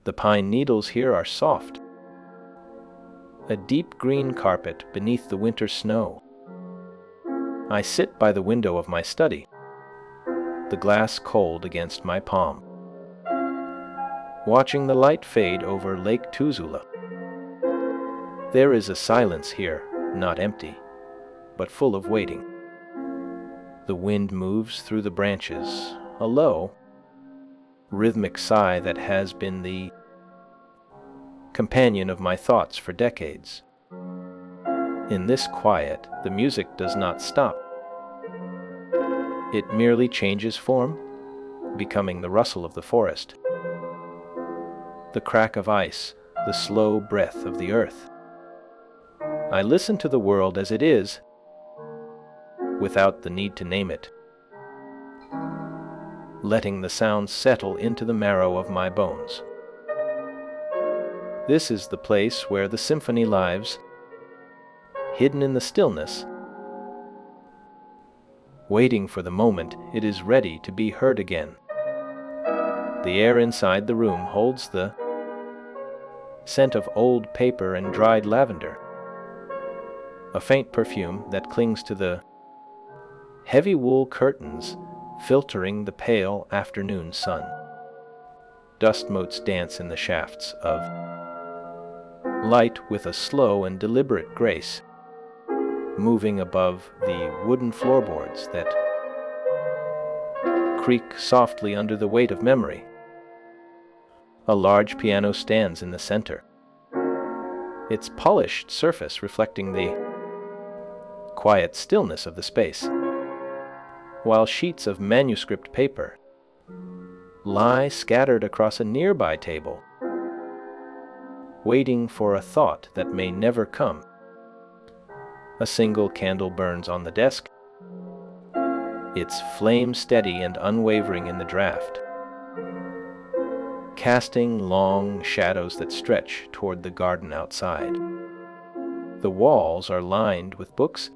The pine needles here are soft, a deep green carpet beneath the winter snow. I sit by the window of my study, the glass cold against my palm, watching the light fade over Lake Tuzula. There is a silence here, not empty, but full of waiting. The wind moves through the branches, a low, rhythmic sigh that has been the companion of my thoughts for decades. In this quiet, the music does not stop. It merely changes form, becoming the rustle of the forest, the crack of ice, the slow breath of the earth. I listen to the world as it is, without the need to name it, letting the sound settle into the marrow of my bones. This is the place where the symphony lives, hidden in the stillness, waiting for the moment it is ready to be heard again. The air inside the room holds the scent of old paper and dried lavender, a faint perfume that clings to the heavy wool curtains filtering the pale afternoon sun. Dust motes dance in the shafts of light with a slow and deliberate grace, moving above the wooden floorboards that creak softly under the weight of memory. A large piano stands in the center, its polished surface reflecting the quiet stillness of the space, while sheets of manuscript paper lie scattered across a nearby table, waiting for a thought that may never come. A single candle burns on the desk, its flame steady and unwavering in the draught, casting long shadows that stretch toward the garden outside. The walls are lined with books,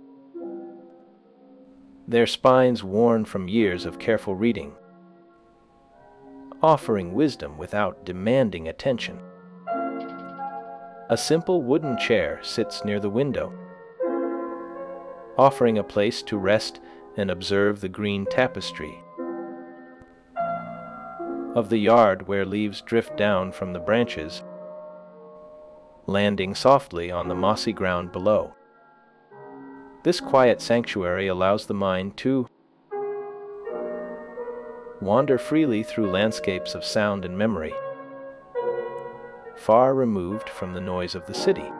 their spines worn from years of careful reading, offering wisdom without demanding attention. A simple wooden chair sits near the window, offering a place to rest and observe the green tapestry of the yard where leaves drift down from the branches, landing softly on the mossy ground below. This quiet sanctuary allows the mind to wander freely through landscapes of sound and memory, far removed from the noise of the city.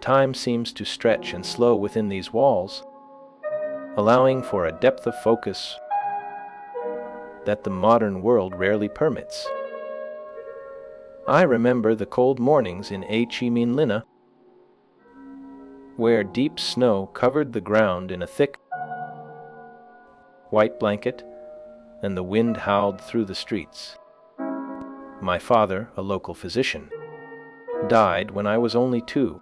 Time seems to stretch and slow within these walls, allowing for a depth of focus that the modern world rarely permits. I remember the cold mornings in Ho Chi Minh Linh, where deep snow covered the ground in a thick white blanket and the wind howled through the streets. My father, a local physician, died when I was only 2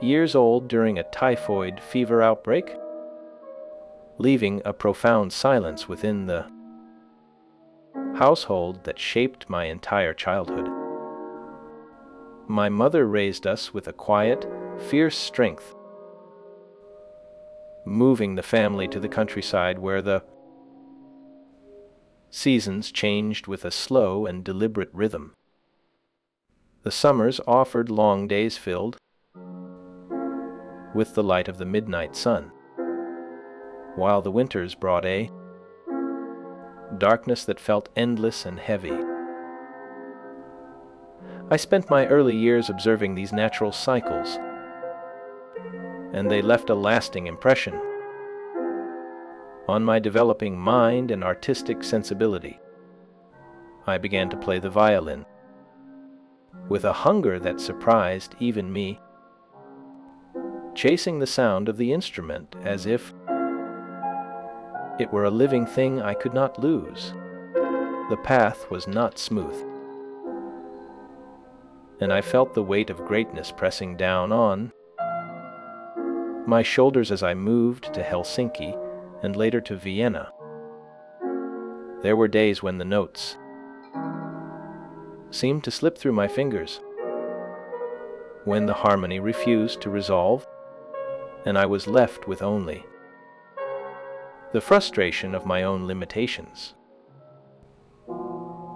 years old during a typhoid fever outbreak, leaving a profound silence within the household that shaped my entire childhood. My mother raised us with a quiet, fierce strength, moving the family to the countryside where the seasons changed with a slow and deliberate rhythm. The summers offered long days filled with the light of the midnight sun, while the winters brought a darkness that felt endless and heavy. I spent my early years observing these natural cycles, and they left a lasting impression on my developing mind and artistic sensibility. I began to play the violin with a hunger that surprised even me, chasing the sound of the instrument as if it were a living thing I could not lose. The path was not smooth, and I felt the weight of greatness pressing down on my shoulders as I moved to Helsinki and later to Vienna. There were days when the notes seemed to slip through my fingers, when the harmony refused to resolve, and I was left with only the frustration of my own limitations.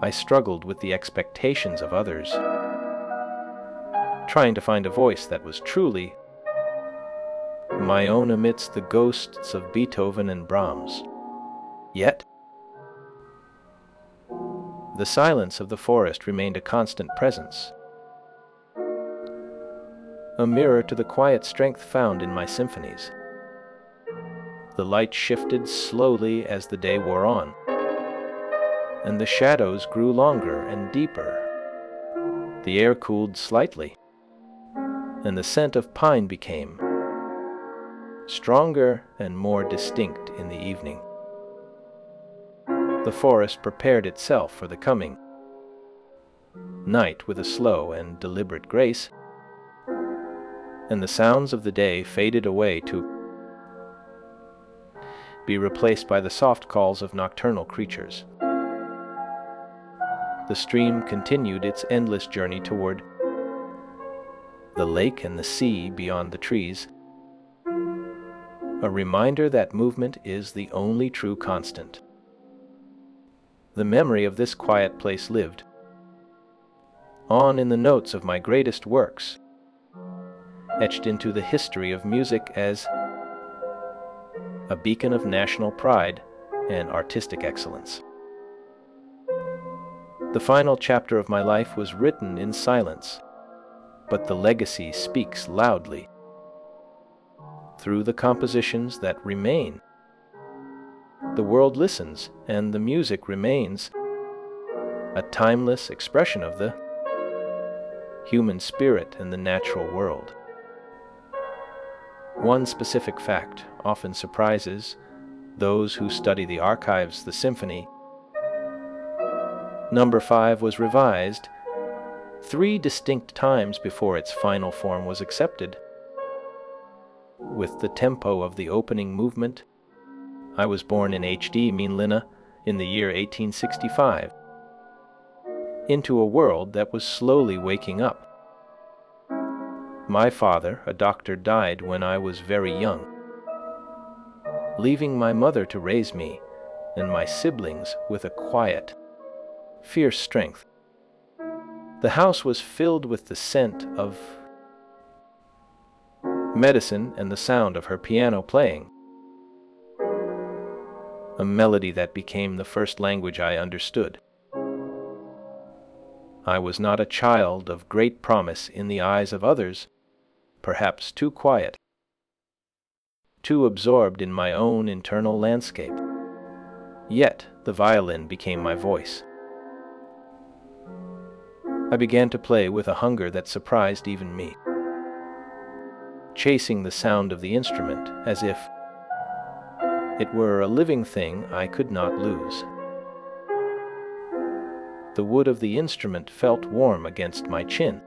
I struggled with the expectations of others, trying to find a voice that was truly my own amidst the ghosts of Beethoven and Brahms. Yet, the silence of the forest remained a constant presence, a mirror to the quiet strength found in my symphonies. The light shifted slowly as the day wore on, and the shadows grew longer and deeper. The air cooled slightly, and the scent of pine became stronger and more distinct in the evening. The forest prepared itself for the coming night with a slow and deliberate grace, and the sounds of the day faded away to be replaced by the soft calls of nocturnal creatures. The stream continued its endless journey toward the lake and the sea beyond the trees, a reminder that movement is the only true constant. The memory of this quiet place lived on in the notes of my greatest works, etched into the history of music as a beacon of national pride and artistic excellence. The final chapter of my life was written in silence, but the legacy speaks loudly through the compositions that remain. The world listens, and the music remains a timeless expression of the human spirit and the natural world. One specific fact often surprises those who study the archives. The symphony Number 5 was revised 3 distinct times before its final form was accepted. With the tempo of the opening movement, I was born in HD Minlina in the year 1865, into a world that was slowly waking up. My father, a doctor, died when I was very young, leaving my mother to raise me and my siblings with a quiet, fierce strength. The house was filled with the scent of medicine and the sound of her piano playing, a melody that became the first language I understood. I was not a child of great promise in the eyes of others, perhaps too quiet, too absorbed in my own internal landscape. Yet the violin became my voice. I began to play with a hunger that surprised even me, chasing the sound of the instrument as if it were a living thing I could not lose. The wood of the instrument felt warm against my chin,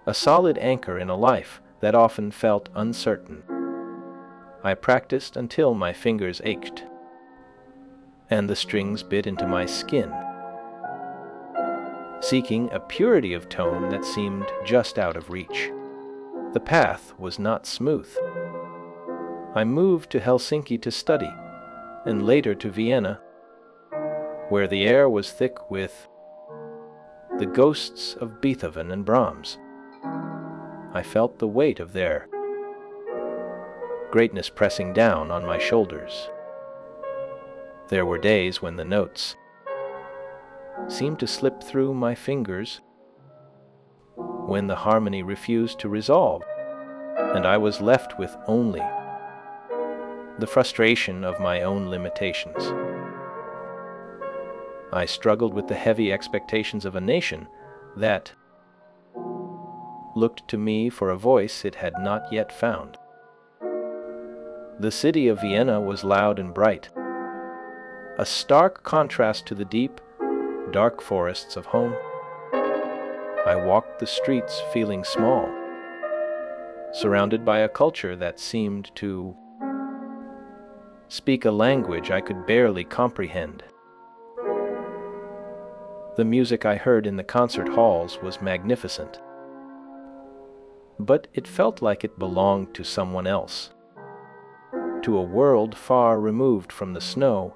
a solid anchor in a life that often felt uncertain. I practiced until my fingers ached, and the strings bit into my skin, seeking a purity of tone that seemed just out of reach. The path was not smooth. I moved to Helsinki to study, and later to Vienna, where the air was thick with the ghosts of Beethoven and Brahms. I felt the weight of their greatness pressing down on my shoulders. There were days when the notes seemed to slip through my fingers, when the harmony refused to resolve, and I was left with only the frustration of my own limitations. I struggled with the heavy expectations of a nation that looked to me for a voice it had not yet found. The city of Vienna was loud and bright, a stark contrast to the deep, dark forests of home. I walked the streets feeling small, surrounded by a culture that seemed to speak a language I could barely comprehend. The music I heard in the concert halls was magnificent, but it felt like it belonged to someone else, to a world far removed from the snow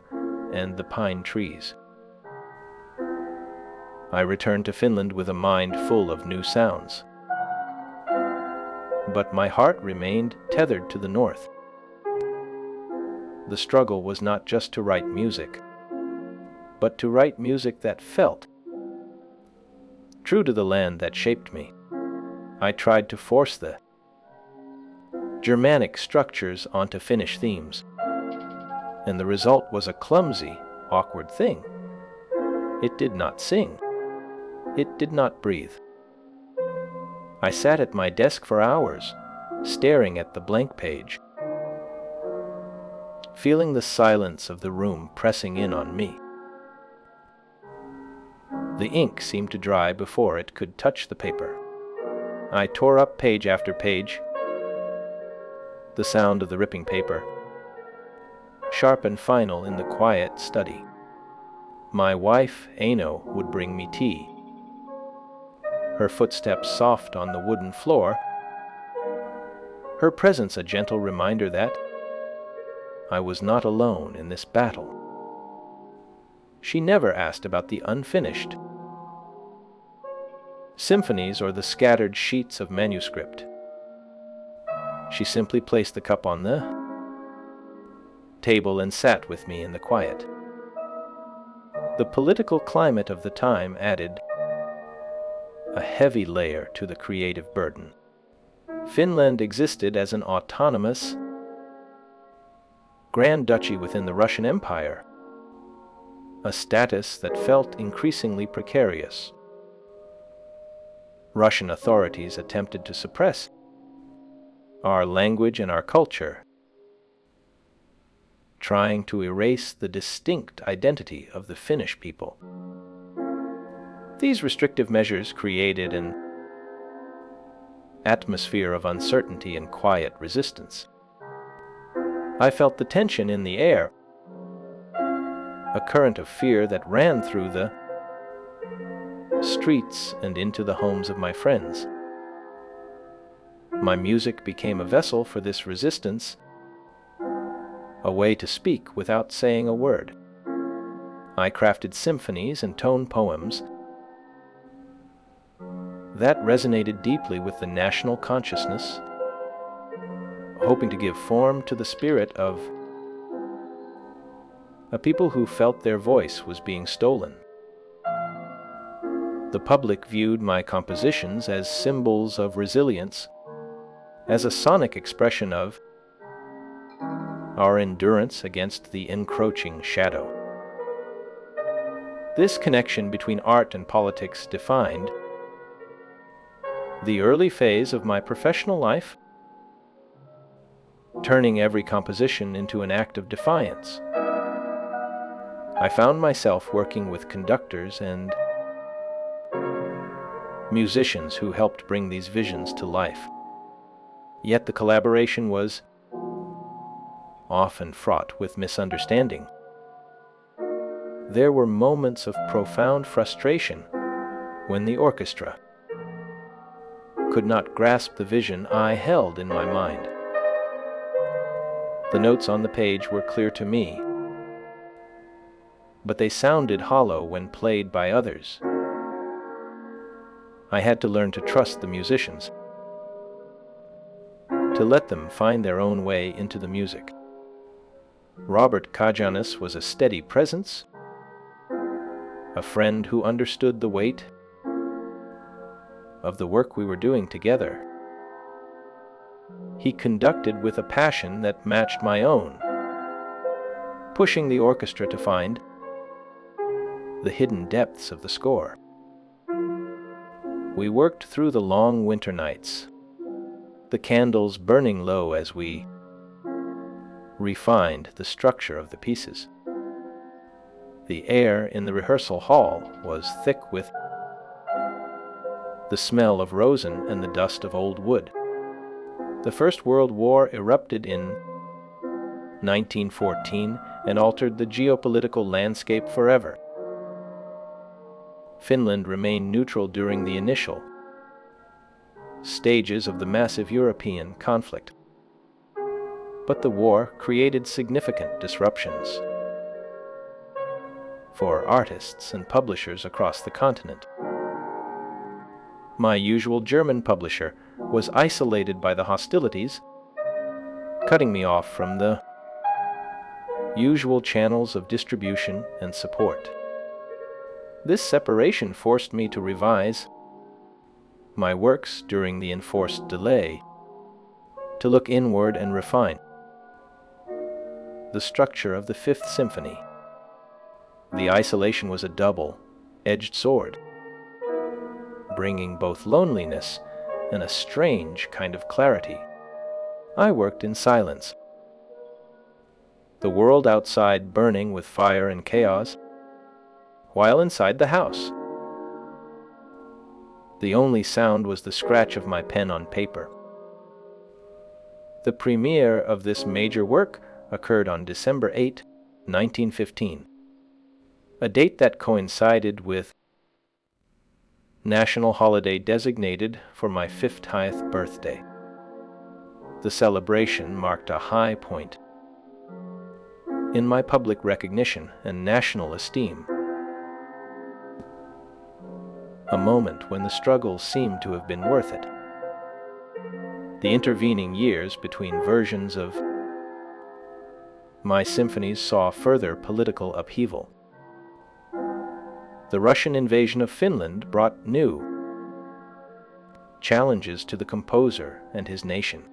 and the pine trees. I returned to Finland with a mind full of new sounds, but my heart remained tethered to the north. The struggle was not just to write music, but to write music that felt true to the land that shaped me. I tried to force the Germanic structures onto Finnish themes, and the result was a clumsy, awkward thing. It did not sing. It did not breathe. I sat at my desk for hours, staring at the blank page, feeling the silence of the room pressing in on me. The ink seemed to dry before it could touch the paper. I tore up page after page, the sound of the ripping paper, sharp and final in the quiet study. My wife, Aino, would bring me tea, her footsteps soft on the wooden floor, her presence a gentle reminder that I was not alone in this battle. She never asked about the unfinished symphonies or the scattered sheets of manuscript. She simply placed the cup on the table and sat with me in the quiet. The political climate of the time added a heavy layer to the creative burden. Finland existed as an autonomous Grand Duchy within the Russian Empire, a status that felt increasingly precarious. Russian authorities attempted to suppress our language and our culture, trying to erase the distinct identity of the Finnish people. These restrictive measures created an atmosphere of uncertainty and quiet resistance. I felt the tension in the air, a current of fear that ran through the streets and into the homes of my friends. My music became a vessel for this resistance, a way to speak without saying a word. I crafted symphonies and tone poems that resonated deeply with the national consciousness, hoping to give form to the spirit of a people who felt their voice was being stolen. The public viewed my compositions as symbols of resilience, as a sonic expression of our endurance against the encroaching shadow. This connection between art and politics defined the early phase of my professional life, turning every composition into an act of defiance. I found myself working with conductors and musicians who helped bring these visions to life. Yet the collaboration was often fraught with misunderstanding. There were moments of profound frustration when the orchestra could not grasp the vision I held in my mind. The notes on the page were clear to me, but they sounded hollow when played by others. I had to learn to trust the musicians, to let them find their own way into the music. Robert Kajanis was a steady presence, a friend who understood the weight of the work we were doing together. He conducted with a passion that matched my own, pushing the orchestra to find the hidden depths of the score. We worked through the long winter nights, the candles burning low as we refined the structure of the pieces. The air in the rehearsal hall was thick with the smell of rosin and the dust of old wood. The First World War erupted in 1914 and altered the geopolitical landscape forever. Finland remained neutral during the initial stages of the massive European conflict, but the war created significant disruptions for artists and publishers across the continent. My usual German publisher was isolated by the hostilities, cutting me off from the usual channels of distribution and support. This separation forced me to revise my works during the enforced delay, to look inward and refine the structure of the Fifth Symphony. The isolation was a double-edged sword, bringing both loneliness and a strange kind of clarity. I worked in silence, the world outside burning with fire and chaos, while inside the house the only sound was the scratch of my pen on paper. The premiere of this major work occurred on December 8, 1915, a date that coincided with national holiday designated for my 50th birthday. The celebration marked a high point in my public recognition and national esteem, a moment when the struggle seemed to have been worth it. The intervening years between versions of my symphonies saw further political upheaval. The Russian invasion of Finland brought new challenges to the composer and his nation.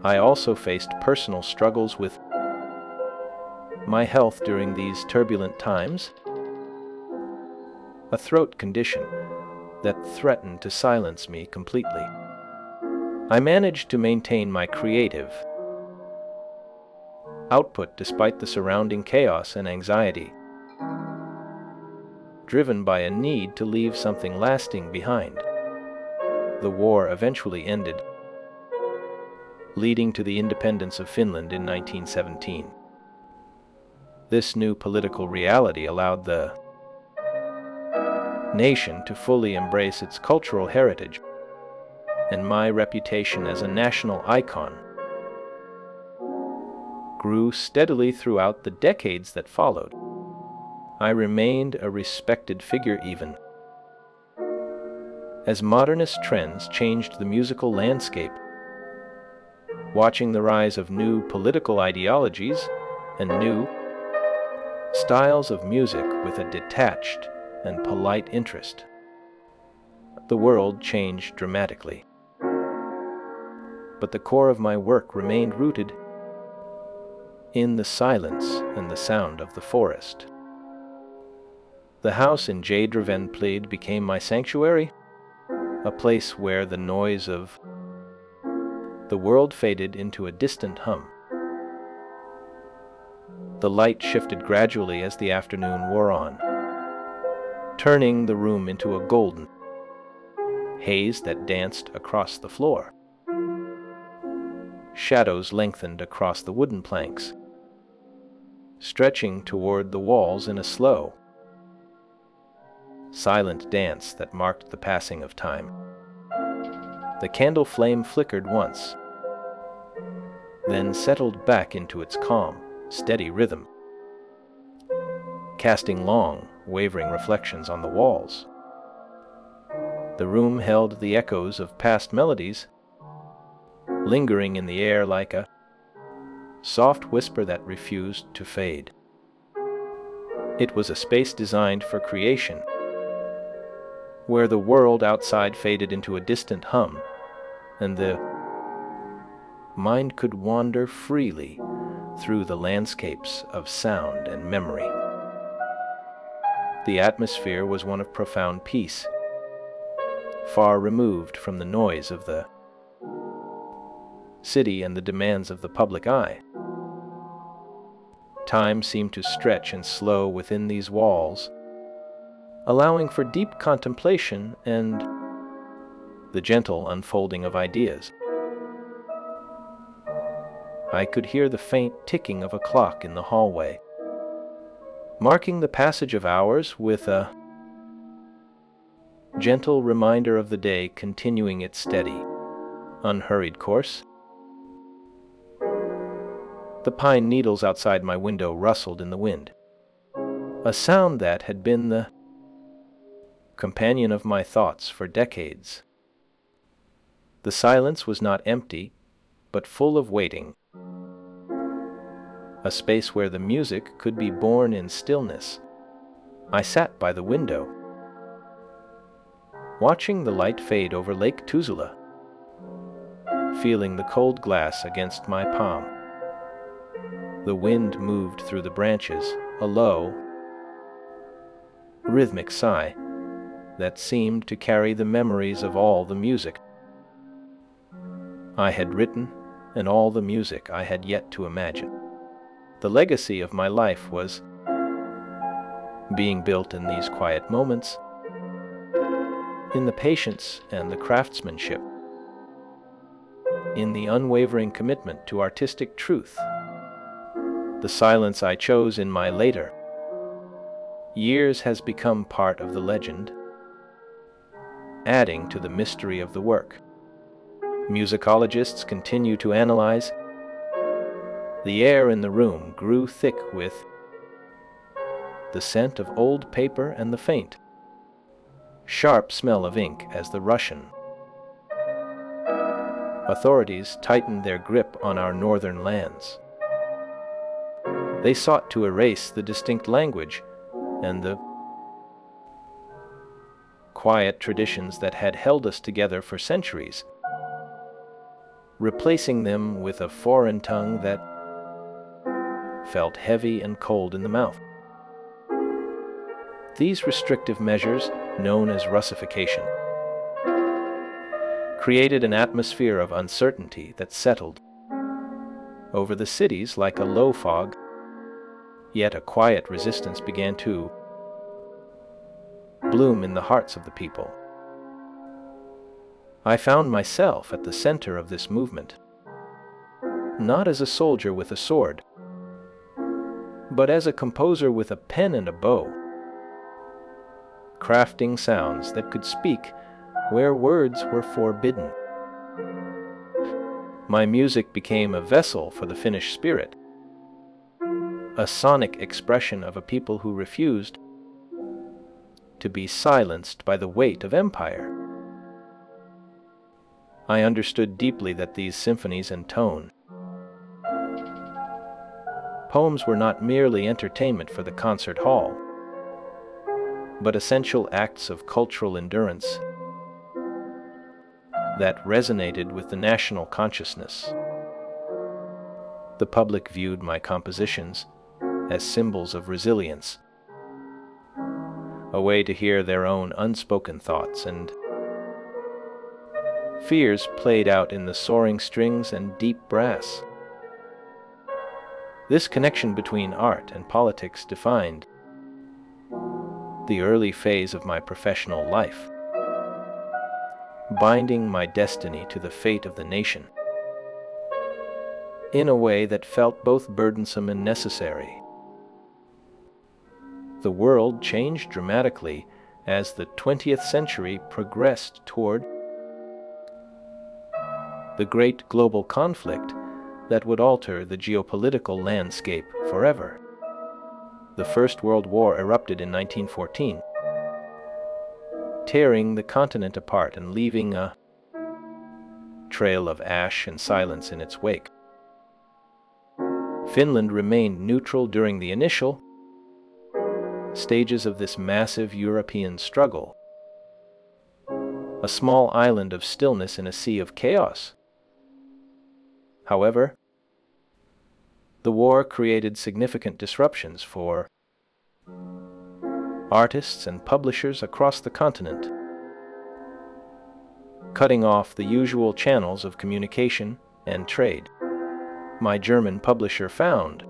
I also faced personal struggles with my health during these turbulent times, a throat condition that threatened to silence me completely. I managed to maintain my creative output despite the surrounding chaos and anxiety, driven by a need to leave something lasting behind. The war eventually ended, leading to the independence of Finland in 1917. This new political reality allowed the nation to fully embrace its cultural heritage, and my reputation as a national icon grew steadily throughout the decades that followed. I remained a respected figure even as modernist trends changed the musical landscape, watching the rise of new political ideologies and new styles of music with a detached and polite interest. The world changed dramatically, but the core of my work remained rooted in the silence and the sound of the forest. The house in Jadrevenplid became my sanctuary, a place where the noise of the world faded into a distant hum. The light shifted gradually as the afternoon wore on, turning the room into a golden haze that danced across the floor. Shadows lengthened across the wooden planks, stretching toward the walls in a slow, silent dance that marked the passing of time. The candle flame flickered once, then settled back into its calm, steady rhythm, casting long, wavering reflections on the walls. The room held the echoes of past melodies, lingering in the air like a soft whisper that refused to fade. It was a space designed for creation, where the world outside faded into a distant hum, and the mind could wander freely through the landscapes of sound and memory. The atmosphere was one of profound peace, far removed from the noise of the city and the demands of the public eye. Time seemed to stretch and slow within these walls, allowing for deep contemplation and the gentle unfolding of ideas. I could hear the faint ticking of a clock in the hallway, marking the passage of hours with a gentle reminder of the day continuing its steady, unhurried course. The pine needles outside my window rustled in the wind, a sound that had been the companion of my thoughts for decades. The silence was not empty, but full of waiting, a space where the music could be born in stillness. I sat by the window, watching the light fade over Lake Tuzla, feeling the cold glass against my palm. The wind moved through the branches, a low, rhythmic sigh that seemed to carry the memories of all the music I had written and all the music I had yet to imagine. The legacy of my life was being built in these quiet moments, in the patience and the craftsmanship, in the unwavering commitment to artistic truth. The silence I chose in my later years has become part of the legend, adding to the mystery of the work. Musicologists continue to analyze. The air in the room grew thick with the scent of old paper and the faint, sharp smell of ink as the Russian authorities tightened their grip on our northern lands. They sought to erase the distinct language and the quiet traditions that had held us together for centuries, replacing them with a foreign tongue that felt heavy and cold in the mouth. These restrictive measures, known as Russification, created an atmosphere of uncertainty that settled over the cities like a low fog, yet a quiet resistance began to bloom in the hearts of the people. I found myself at the center of this movement, not as a soldier with a sword, but as a composer with a pen and a bow, crafting sounds that could speak where words were forbidden. My music became a vessel for the Finnish spirit, a sonic expression of a people who refused to be silenced by the weight of empire. I understood deeply that these symphonies and poems were not merely entertainment for the concert hall, but essential acts of cultural endurance that resonated with the national consciousness. The public viewed my compositions as symbols of resilience, a way to hear their own unspoken thoughts and fears played out in the soaring strings and deep brass. This connection between art and politics defined the early phase of my professional life, binding my destiny to the fate of the nation in a way that felt both burdensome and necessary. The world changed dramatically as the 20th century progressed toward the great global conflict that would alter the geopolitical landscape forever. The First World War erupted in 1914, tearing the continent apart and leaving a trail of ash and silence in its wake. Finland remained neutral during the initial stages of this massive European struggle, a small island of stillness in a sea of chaos. However, the war created significant disruptions for artists and publishers across the continent, cutting off the usual channels of communication and trade. My German publisher found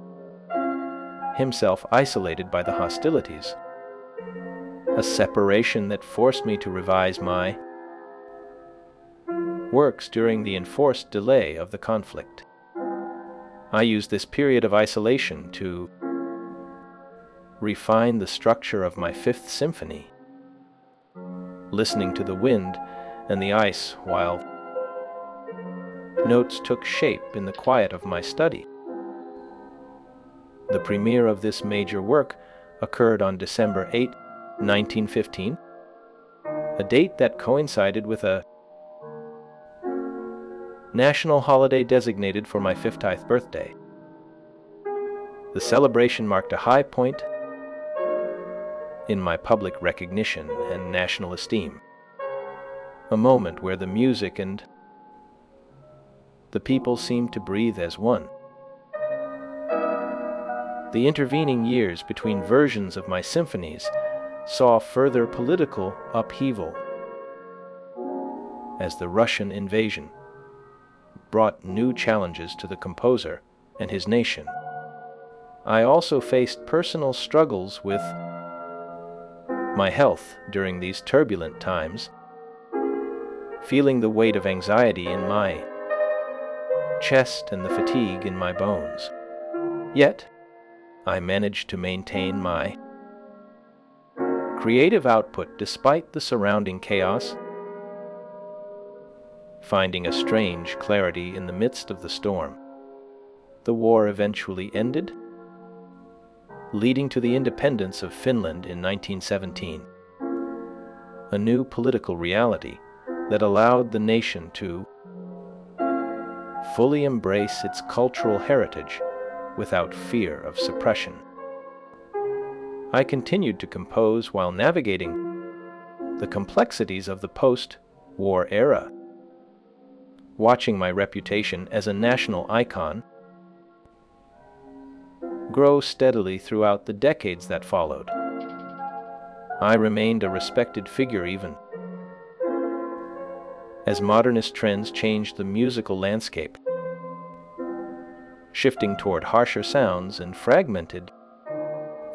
himself isolated by the hostilities, a separation that forced me to revise my works during the enforced delay of the conflict. I used this period of isolation to refine the structure of my Fifth Symphony, listening to the wind and the ice while notes took shape in the quiet of my study. The premiere of this major work occurred on December 8, 1915, a date that coincided with a national holiday designated for my 50th birthday. The celebration marked a high point in my public recognition and national esteem, a moment where the music and the people seemed to breathe as one. The intervening years between versions of my symphonies saw further political upheaval as the Russian invasion brought new challenges to the composer and his nation. I also faced personal struggles with my health during these turbulent times, feeling the weight of anxiety in my chest and the fatigue in my bones. Yet, I managed to maintain my creative output despite the surrounding chaos, finding a strange clarity in the midst of the storm. The war eventually ended, leading to the independence of Finland in 1917, a new political reality that allowed the nation to fully embrace its cultural heritage without fear of suppression. I continued to compose while navigating the complexities of the post-war era, watching my reputation as a national icon grow steadily throughout the decades that followed. I remained a respected figure even as modernist trends changed the musical landscape, shifting toward harsher sounds and fragmented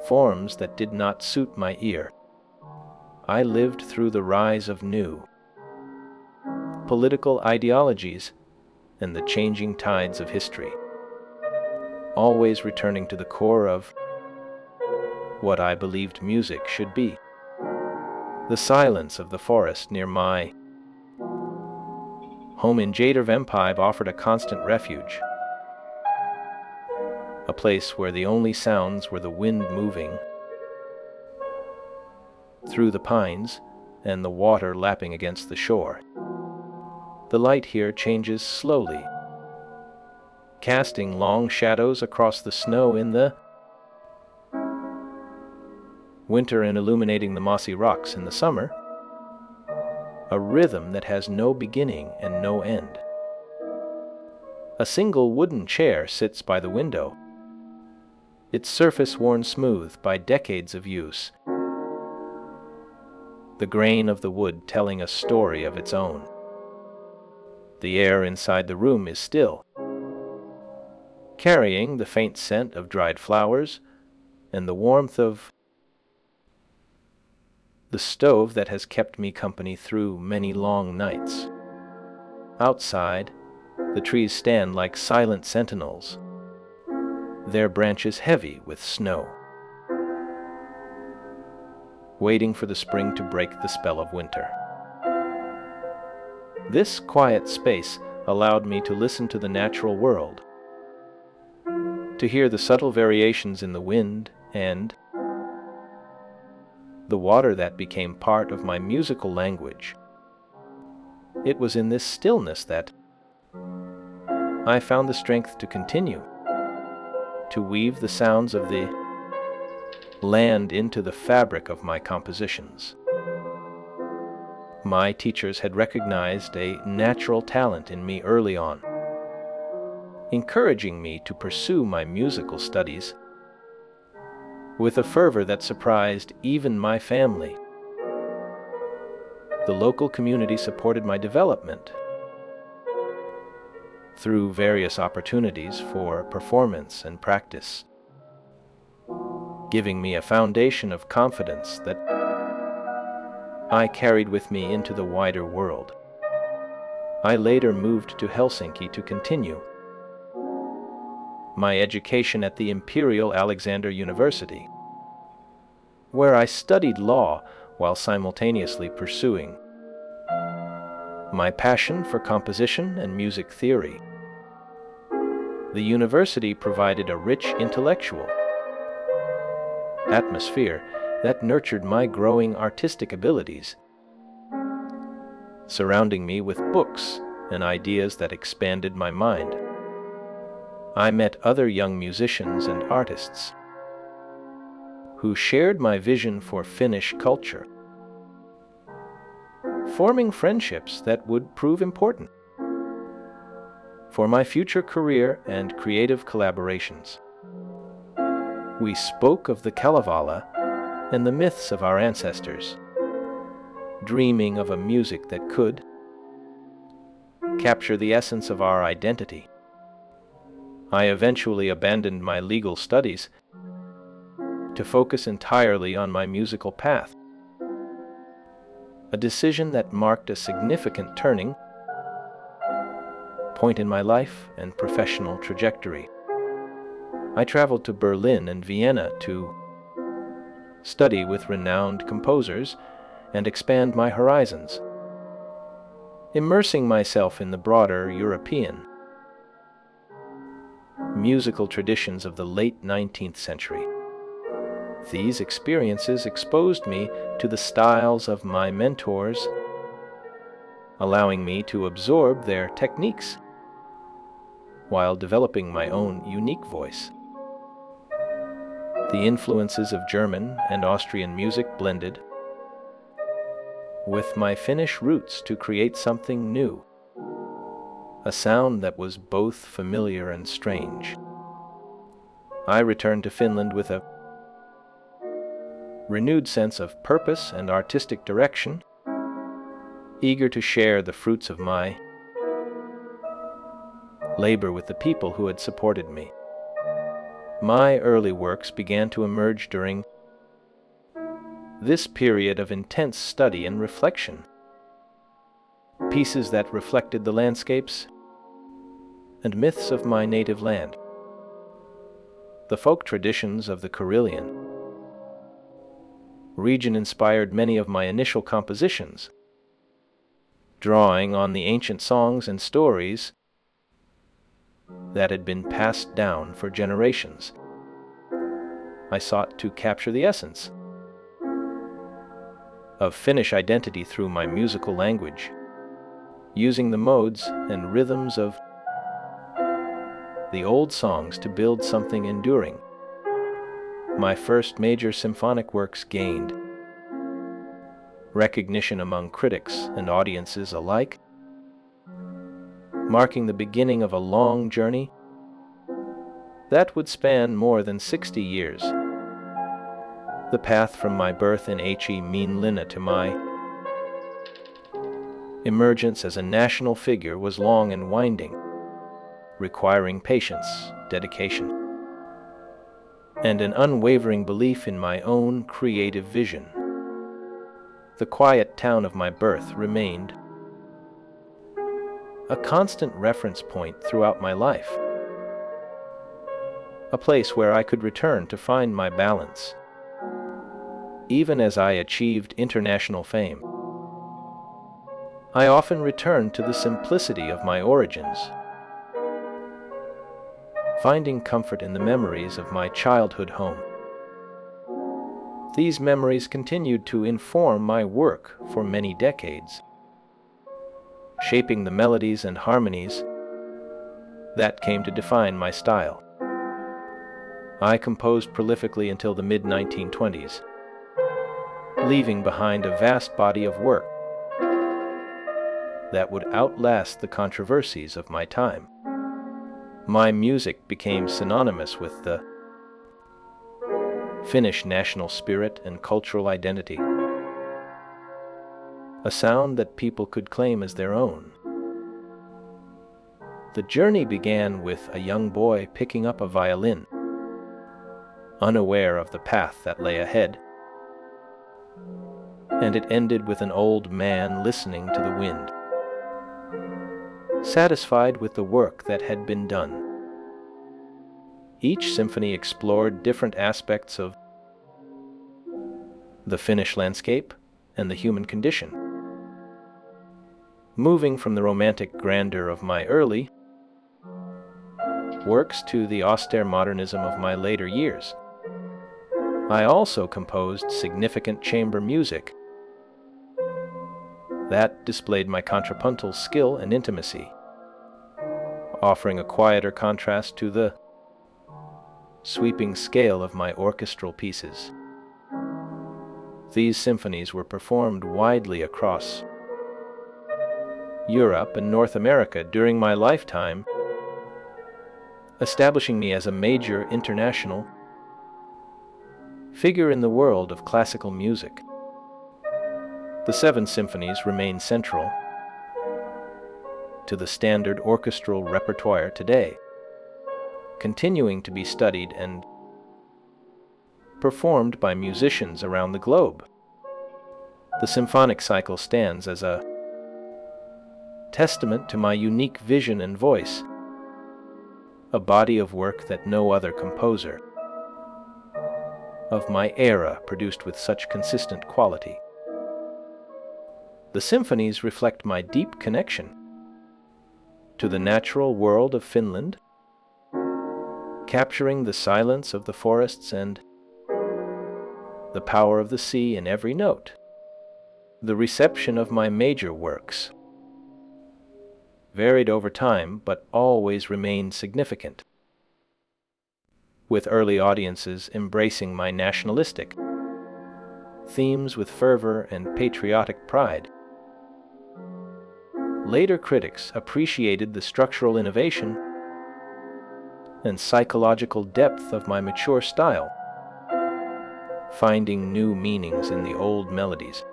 forms that did not suit my ear. I lived through the rise of new political ideologies and the changing tides of history, always returning to the core of what I believed music should be. The silence of the forest near my home in Jædervempive offered a constant refuge, a place where the only sounds were the wind moving through the pines and the water lapping against the shore. The light here changes slowly, casting long shadows across the snow in the winter and illuminating the mossy rocks in the summer, a rhythm that has no beginning and no end. A single wooden chair sits by the window, its surface worn smooth by decades of use, the grain of the wood telling a story of its own. The air inside the room is still, carrying the faint scent of dried flowers and the warmth of the stove that has kept me company through many long nights. Outside, the trees stand like silent sentinels, their branches heavy with snow, waiting for the spring to break the spell of winter. This quiet space allowed me to listen to the natural world, to hear the subtle variations in the wind and the water that became part of my musical language. It was in this stillness that I found the strength to continue, to weave the sounds of the land into the fabric of my compositions. My teachers had recognized a natural talent in me early on, encouraging me to pursue my musical studies with a fervor that surprised even my family. The local community supported my development through various opportunities for performance and practice, giving me a foundation of confidence that I carried with me into the wider world. I later moved to Helsinki to continue my education at the Imperial Alexander University, where I studied law while simultaneously pursuing my passion for composition and music theory. The university provided a rich intellectual atmosphere that nurtured my growing artistic abilities, surrounding me with books and ideas that expanded my mind. I met other young musicians and artists who shared my vision for Finnish culture, forming friendships that would prove important for my future career and creative collaborations. We spoke of the Kalevala and the myths of our ancestors, dreaming of a music that could capture the essence of our identity. I eventually abandoned my legal studies to focus entirely on my musical path, a decision that marked a significant turning point in my life and professional trajectory. I traveled to Berlin and Vienna to study with renowned composers and expand my horizons, immersing myself in the broader European musical traditions of the late 19th century. These experiences exposed me to the styles of my mentors, allowing me to absorb their techniques while developing my own unique voice. The influences of German and Austrian music blended with my Finnish roots to create something new, a sound that was both familiar and strange. I returned to Finland with a renewed sense of purpose and artistic direction, eager to share the fruits of my labor with the people who had supported me. My early works began to emerge during this period of intense study and reflection, pieces that reflected the landscapes and myths of my native land. The folk traditions of the Karelian region inspired many of my initial compositions, drawing on the ancient songs and stories that had been passed down for generations. I sought to capture the essence of Finnish identity through my musical language, using the modes and rhythms of the old songs to build something enduring. My first major symphonic works gained recognition among critics and audiences alike, marking the beginning of a long journey that would span more than 60 years. The path from my birth in H.E. Minlinna to my emergence as a national figure was long and winding, requiring patience, dedication, and an unwavering belief in my own creative vision. The quiet town of my birth remained a constant reference point throughout my life, a place where I could return to find my balance. Even as I achieved international fame, I often returned to the simplicity of my origins, finding comfort in the memories of my childhood home. These memories continued to inform my work for many decades, shaping the melodies and harmonies that came to define my style. I composed prolifically until the mid-1920s, leaving behind a vast body of work that would outlast the controversies of my time. My music became synonymous with the Finnish national spirit and cultural identity, a sound that people could claim as their own. The journey began with a young boy picking up a violin, unaware of the path that lay ahead, and it ended with an old man listening to the wind, satisfied with the work that had been done. Each symphony explored different aspects of the Finnish landscape, and the human condition. Moving from the romantic grandeur of my early works to the austere modernism of my later years, I also composed significant chamber music that displayed my contrapuntal skill and intimacy, offering a quieter contrast to the sweeping scale of my orchestral pieces. These symphonies were performed widely across Europe and North America during my lifetime, establishing me as a major international figure in the world of classical music. The 7 symphonies remain central to the standard orchestral repertoire today, continuing to be studied and performed by musicians around the globe. The symphonic cycle stands as a testament to my unique vision and voice, a body of work that no other composer of my era produced with such consistent quality. The symphonies reflect my deep connection to the natural world of Finland, capturing the silence of the forests and the power of the sea in every note. The reception of my major works varied over time but always remained significant, with early audiences embracing my nationalistic themes with fervor and patriotic pride. Later critics appreciated the structural innovation and psychological depth of my mature style, finding new meanings in the old melodies.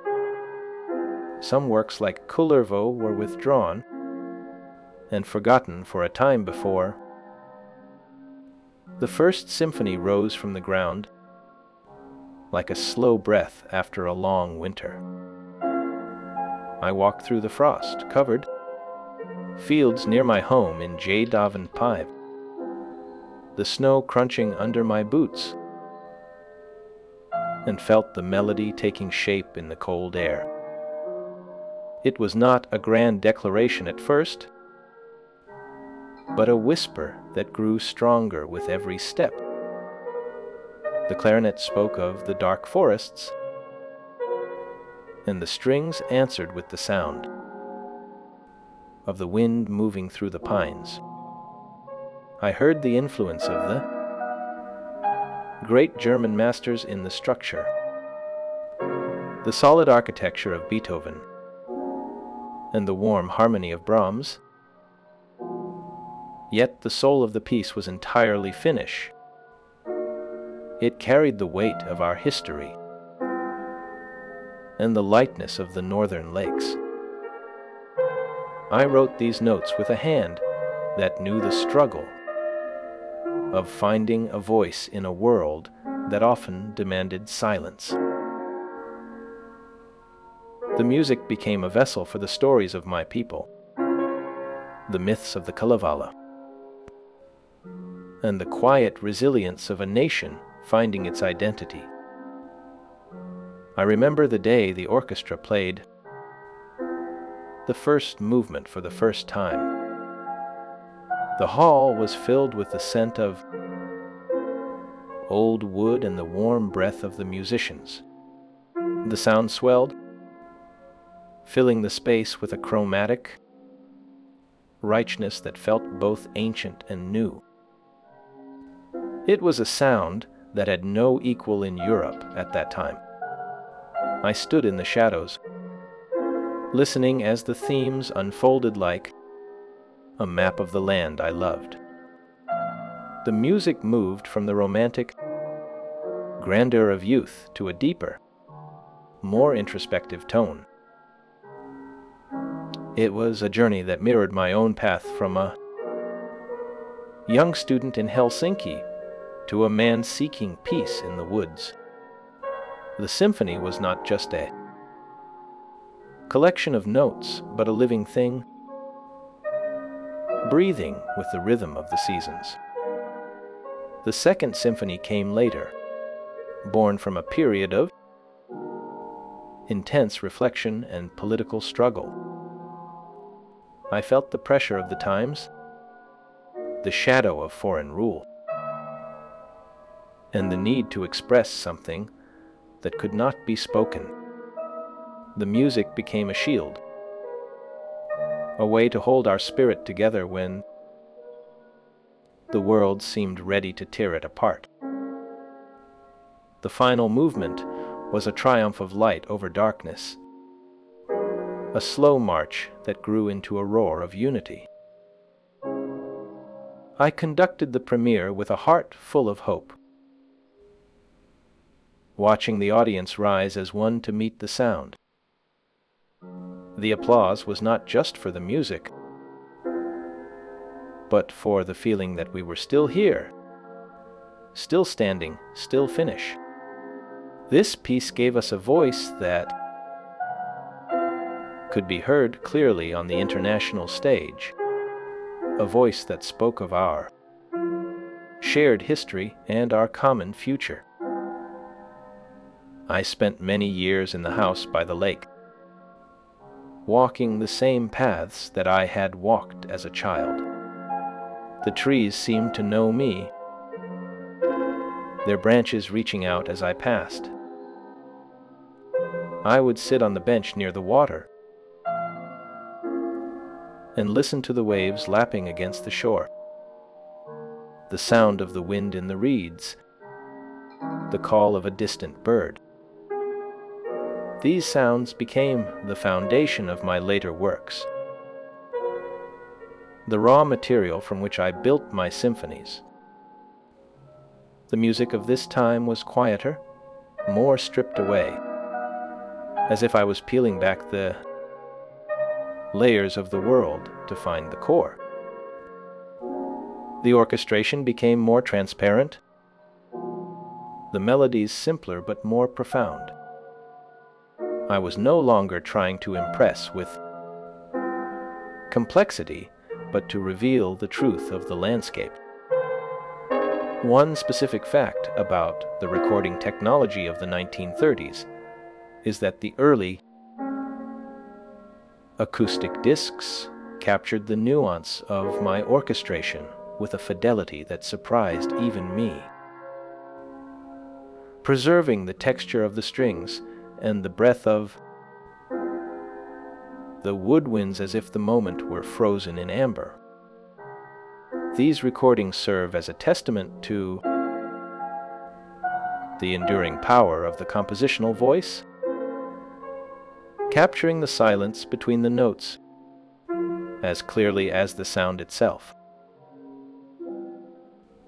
Some works like Kullervo were withdrawn and forgotten for a time before the first symphony rose from the ground like a slow breath after a long winter. I walked through the frost-covered fields near my home in Jadavenpive, the snow crunching under my boots, and felt the melody taking shape in the cold air. It was not a grand declaration at first, but a whisper that grew stronger with every step. The clarinet spoke of the dark forests, and the strings answered with the sound of the wind moving through the pines. I heard the influence of the great German masters in the structure, the solid architecture of Beethoven, and the warm harmony of Brahms. Yet the soul of the piece was entirely Finnish. It carried the weight of our history and the lightness of the northern lakes. I wrote these notes with a hand that knew the struggle of finding a voice in a world that often demanded silence. The music became a vessel for the stories of my people, the myths of the Kalevala, and the quiet resilience of a nation finding its identity. I remember the day the orchestra played the first movement for the first time. The hall was filled with the scent of old wood and the warm breath of the musicians. The sound swelled, filling the space with a chromatic richness that felt both ancient and new. It was a sound that had no equal in Europe at that time. I stood in the shadows, listening as the themes unfolded like a map of the land I loved. The music moved from the romantic grandeur of youth to a deeper, more introspective tone. It was a journey that mirrored my own path from a young student in Helsinki to a man seeking peace in the woods. The symphony was not just a collection of notes, but a living thing, breathing with the rhythm of the seasons. The second symphony came later, born from a period of intense reflection and political struggle. I felt the pressure of the times, the shadow of foreign rule, and the need to express something that could not be spoken. The music became a shield, a way to hold our spirit together when the world seemed ready to tear it apart. The final movement was a triumph of light over darkness, a slow march that grew into a roar of unity. I conducted the premiere with a heart full of hope, watching the audience rise as one to meet the sound. The applause was not just for the music, but for the feeling that we were still here, still standing, still finish. This piece gave us a voice that could be heard clearly on the international stage, a voice that spoke of our shared history and our common future. I spent many years in the house by the lake, walking the same paths that I had walked as a child. The trees seemed to know me, their branches reaching out as I passed. I would sit on the bench near the water and listen to the waves lapping against the shore, the sound of the wind in the reeds, the call of a distant bird. These sounds became the foundation of my later works, the raw material from which I built my symphonies. The music of this time was quieter, more stripped away, as if I was peeling back the layers of the world to find the core. The orchestration became more transparent, the melodies simpler but more profound. I was no longer trying to impress with complexity, but to reveal the truth of the landscape. One specific fact about the recording technology of the 1930s is that the early acoustic discs captured the nuance of my orchestration with a fidelity that surprised even me, preserving the texture of the strings and the breath of the woodwinds as if the moment were frozen in amber. These recordings serve as a testament to the enduring power of the compositional voice, capturing the silence between the notes as clearly as the sound itself.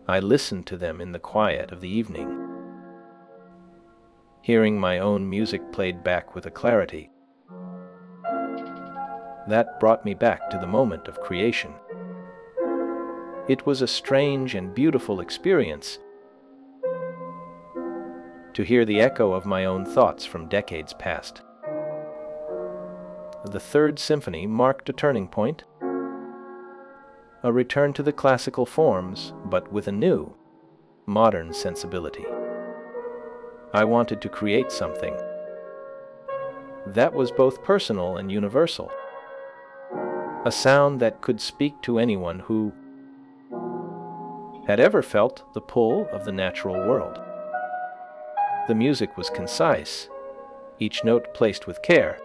I listened to them in the quiet of the evening, hearing my own music played back with a clarity that brought me back to the moment of creation. It was a strange and beautiful experience to hear the echo of my own thoughts from decades past. The Third Symphony marked a turning point, a return to the classical forms, but with a new, modern sensibility. I wanted to create something that was both personal and universal, a sound that could speak to anyone who had ever felt the pull of the natural world. The music was concise, each note placed with care,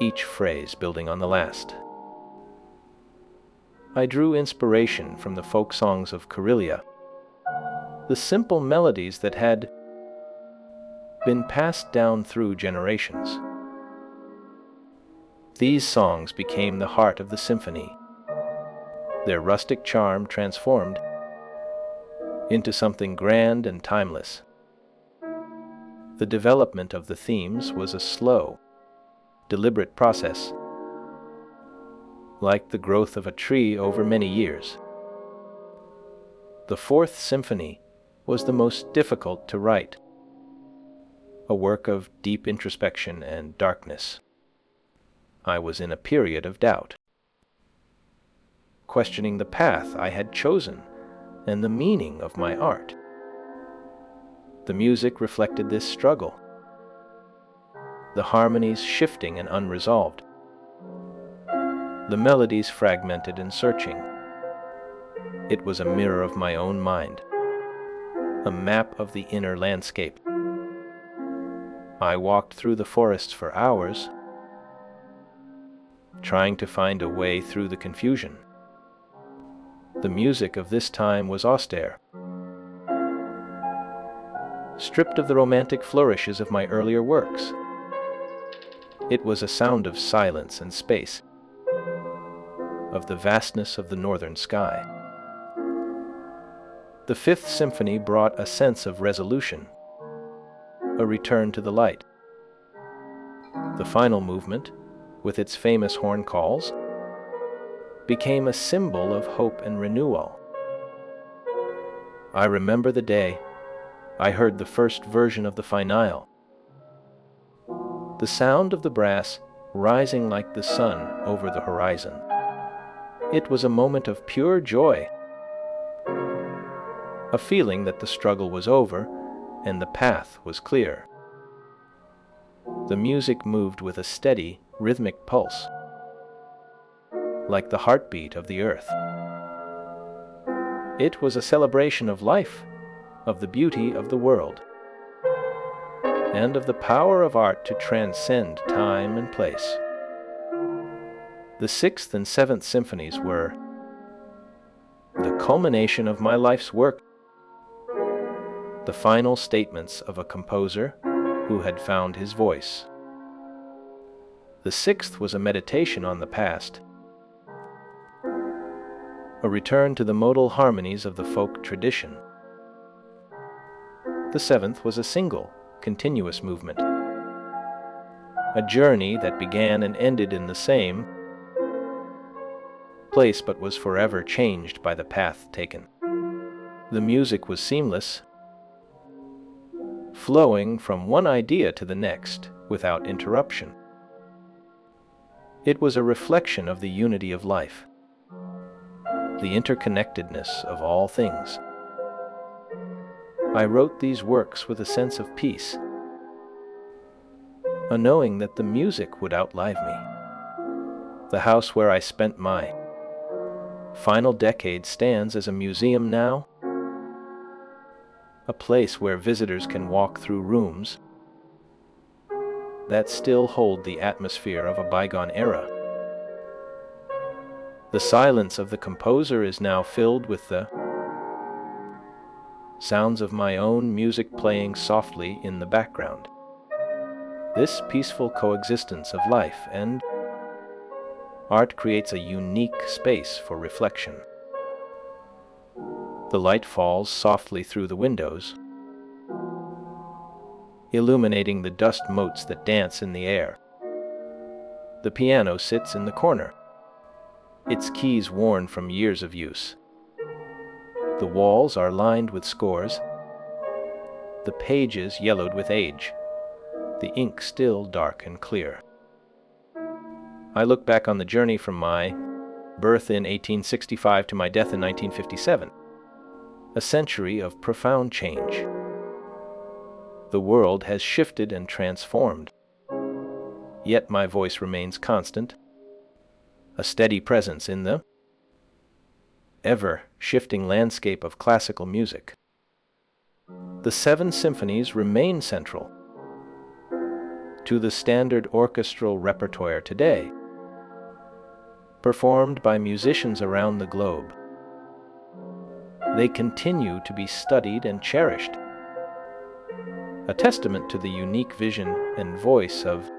each phrase building on the last. I drew inspiration from the folk songs of Karelia, the simple melodies that had been passed down through generations. These songs became the heart of the symphony, their rustic charm transformed into something grand and timeless. The development of the themes was a slow, deliberate process, like the growth of a tree over many years. The Fourth Symphony was the most difficult to write, a work of deep introspection and darkness. I was in a period of doubt, questioning the path I had chosen and the meaning of my art. The music reflected this struggle. the harmonies shifting and unresolved, the melodies fragmented and searching. It was a mirror of my own mind, a map of the inner landscape. I walked through the forests for hours, trying to find a way through the confusion. The music of this time was austere, stripped of the romantic flourishes of my earlier works. It was a sound of silence and space, of the vastness of the northern sky. The Fifth Symphony brought a sense of resolution, a return to the light. The final movement, with its famous horn calls, became a symbol of hope and renewal. I remember the day I heard the first version of the finale, the sound of the brass rising like the sun over the horizon. It was a moment of pure joy, a feeling that the struggle was over and the path was clear. The music moved with a steady, rhythmic pulse, like the heartbeat of the earth. It was a celebration of life, of the beauty of the world, and of the power of art to transcend time and place. The Sixth and Seventh Symphonies were the culmination of my life's work, the final statements of a composer who had found his voice. The Sixth was a meditation on the past, a return to the modal harmonies of the folk tradition. The Seventh was a single, continuous movement, a journey that began and ended in the same place but was forever changed by the path taken. The music was seamless, flowing from one idea to the next without interruption. It was a reflection of the unity of life, the interconnectedness of all things. I wrote these works with a sense of peace, a knowing that the music would outlive me. The house where I spent my final decade stands as a museum now, a place where visitors can walk through rooms that still hold the atmosphere of a bygone era. The silence of the composer is now filled with the sounds of my own music playing softly in the background. This peaceful coexistence of life and art creates a unique space for reflection. The light falls softly through the windows, illuminating the dust motes that dance in the air. The piano sits in the corner, its keys worn from years of use. The walls are lined with scores, the pages yellowed with age, the ink still dark and clear. I look back on the journey from my birth in 1865 to my death in 1957, a century of profound change. The world has shifted and transformed, yet my voice remains constant, a steady presence in the ever-shifting landscape of classical music. The Seven Symphonies remain central to the standard orchestral repertoire today, performed by musicians around the globe. They continue to be studied and cherished, a testament to the unique vision and voice of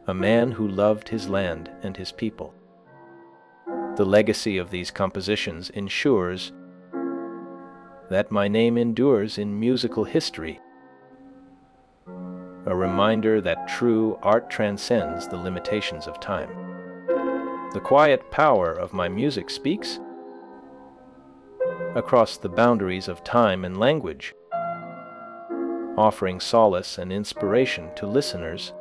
a man who loved his land and his people. The legacy of these compositions ensures that my name endures in musical history, a reminder that true art transcends the limitations of time. The quiet power of my music speaks across the boundaries of time and language, offering solace and inspiration to listeners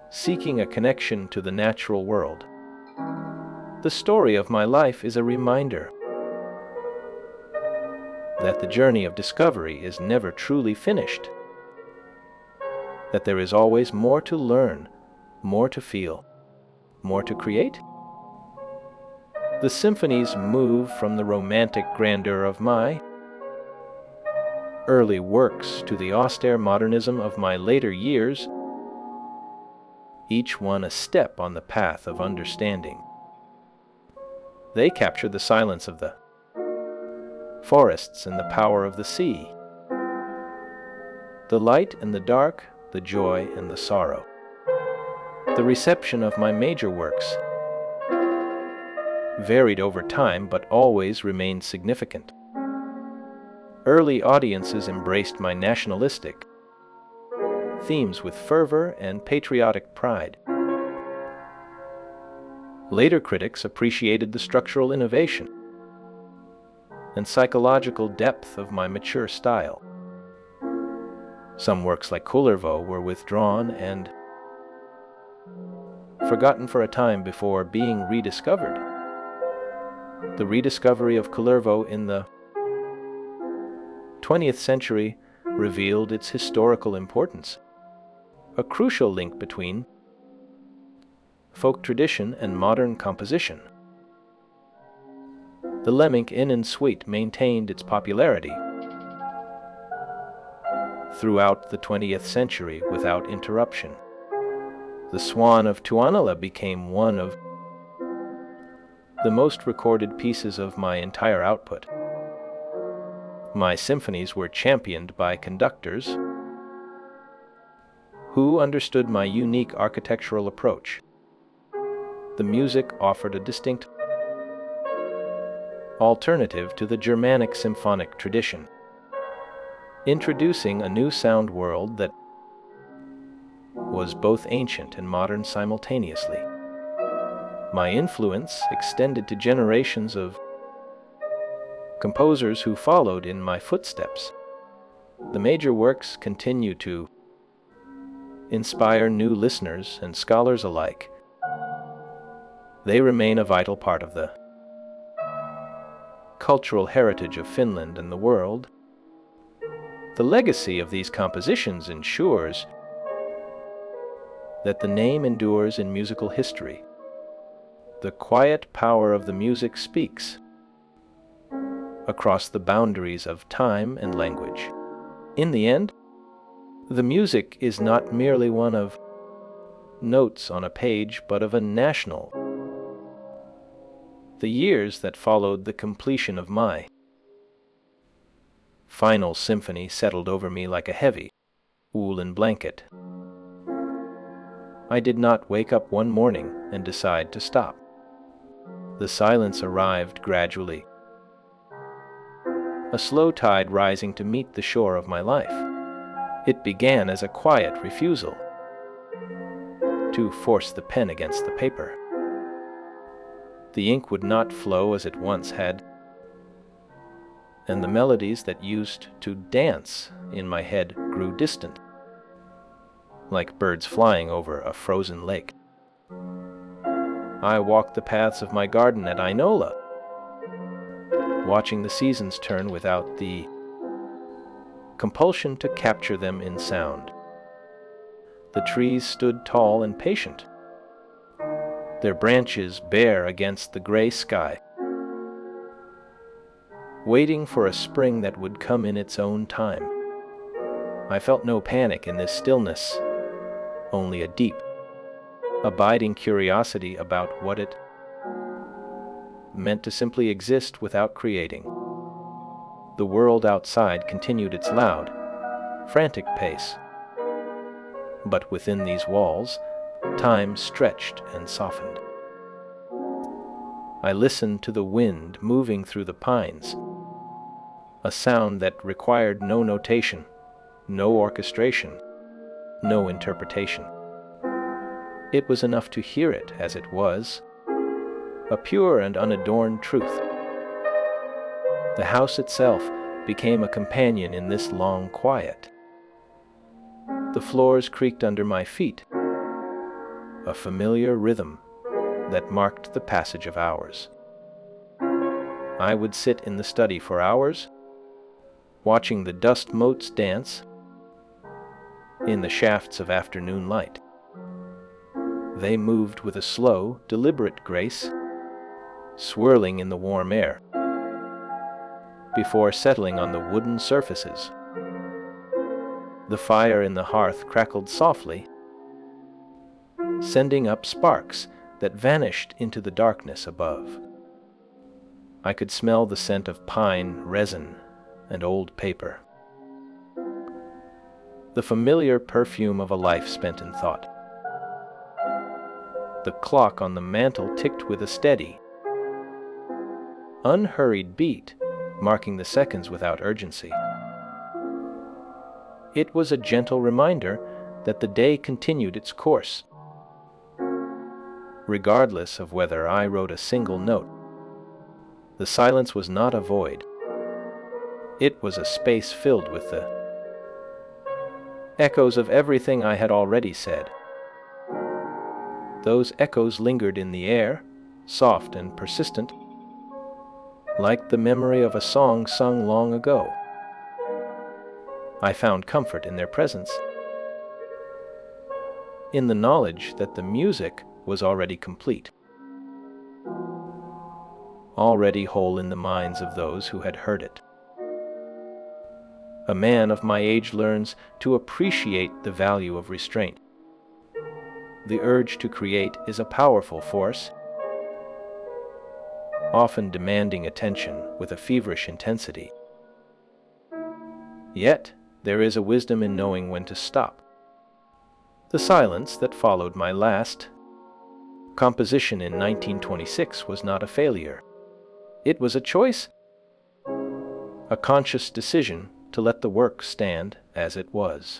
seeking a connection to the natural world. The story of my life is a reminder that the journey of discovery is never truly finished. that there is always more to learn, more to feel, more to create? The symphonies move from the romantic grandeur of my early works to the austere modernism of my later years, each one a step on the path of understanding. They capture the silence of the forests and the power of the sea, the light and the dark, the joy and the sorrow. The reception of my major works varied over time but always remained significant. Early audiences embraced my nationalistic themes with fervor and patriotic pride. Later critics appreciated the structural innovation and psychological depth of my mature style. Some works like Kullervo were withdrawn and forgotten for a time before being rediscovered. The rediscovery of Kullervo in the 20th century revealed its historical importance, a crucial link between folk tradition and modern composition. The Lemminck Suite maintained its popularity throughout the 20th century without interruption. The Swan of Tuonela became one of the most recorded pieces of my entire output. My symphonies were championed by conductors who understood my unique architectural approach. The music offered a distinct alternative to the Germanic symphonic tradition, introducing a new sound world that was both ancient and modern simultaneously. My influence extended to generations of composers who followed in my footsteps. The major works continue to inspire new listeners and scholars alike. They remain a vital part of the cultural heritage of Finland and the world. The legacy of these compositions ensures that the name endures in musical history. The quiet power of the music speaks across the boundaries of time and language. In the end, the music is not merely one of notes on a page, but of a national. The years that followed the completion of my final symphony settled over me like a heavy woolen blanket. I did not wake up one morning and decide to stop. The silence arrived gradually, a slow tide rising to meet the shore of my life. It began as a quiet refusal to force the pen against the paper. The ink would not flow as it once had, and the melodies that used to dance in my head grew distant, like birds flying over a frozen lake. I walked the paths of my garden at Ainola, watching the seasons turn without the compulsion to capture them in sound. The trees stood tall and patient, their branches bare against the gray sky, waiting for a spring that would come in its own time. I felt no panic in this stillness, only a deep, abiding curiosity about what it meant to simply exist without creating. The world outside continued its loud, frantic pace, but within these walls, time stretched and softened. I listened to the wind moving through the pines, a sound that required no notation, no orchestration, no interpretation. It was enough to hear it as it was, a pure and unadorned truth. The house itself became a companion in this long quiet. The floors creaked under my feet, a familiar rhythm that marked the passage of hours. I would sit in the study for hours, watching the dust motes dance, in the shafts of afternoon light. They moved with a slow, deliberate grace, swirling in the warm air, before settling on the wooden surfaces. The fire in the hearth crackled softly, sending up sparks that vanished into the darkness above. I could smell the scent of pine, resin, and old paper. The familiar perfume of a life spent in thought. The clock on the mantel ticked with a steady, unhurried beat, marking the seconds without urgency. It was a gentle reminder that the day continued its course, regardless of whether I wrote a single note. The silence was not a void. It was a space filled with the echoes of everything I had already said. Those echoes lingered in the air, soft and persistent, like the memory of a song sung long ago. I found comfort in their presence, in the knowledge that the music was already complete, already whole in the minds of those who had heard it. A man of my age learns to appreciate the value of restraint. The urge to create is a powerful force, often demanding attention with a feverish intensity. Yet, there is a wisdom in knowing when to stop. The silence that followed my last composition in 1926 was not a failure. It was a choice, a conscious decision to let the work stand as it was.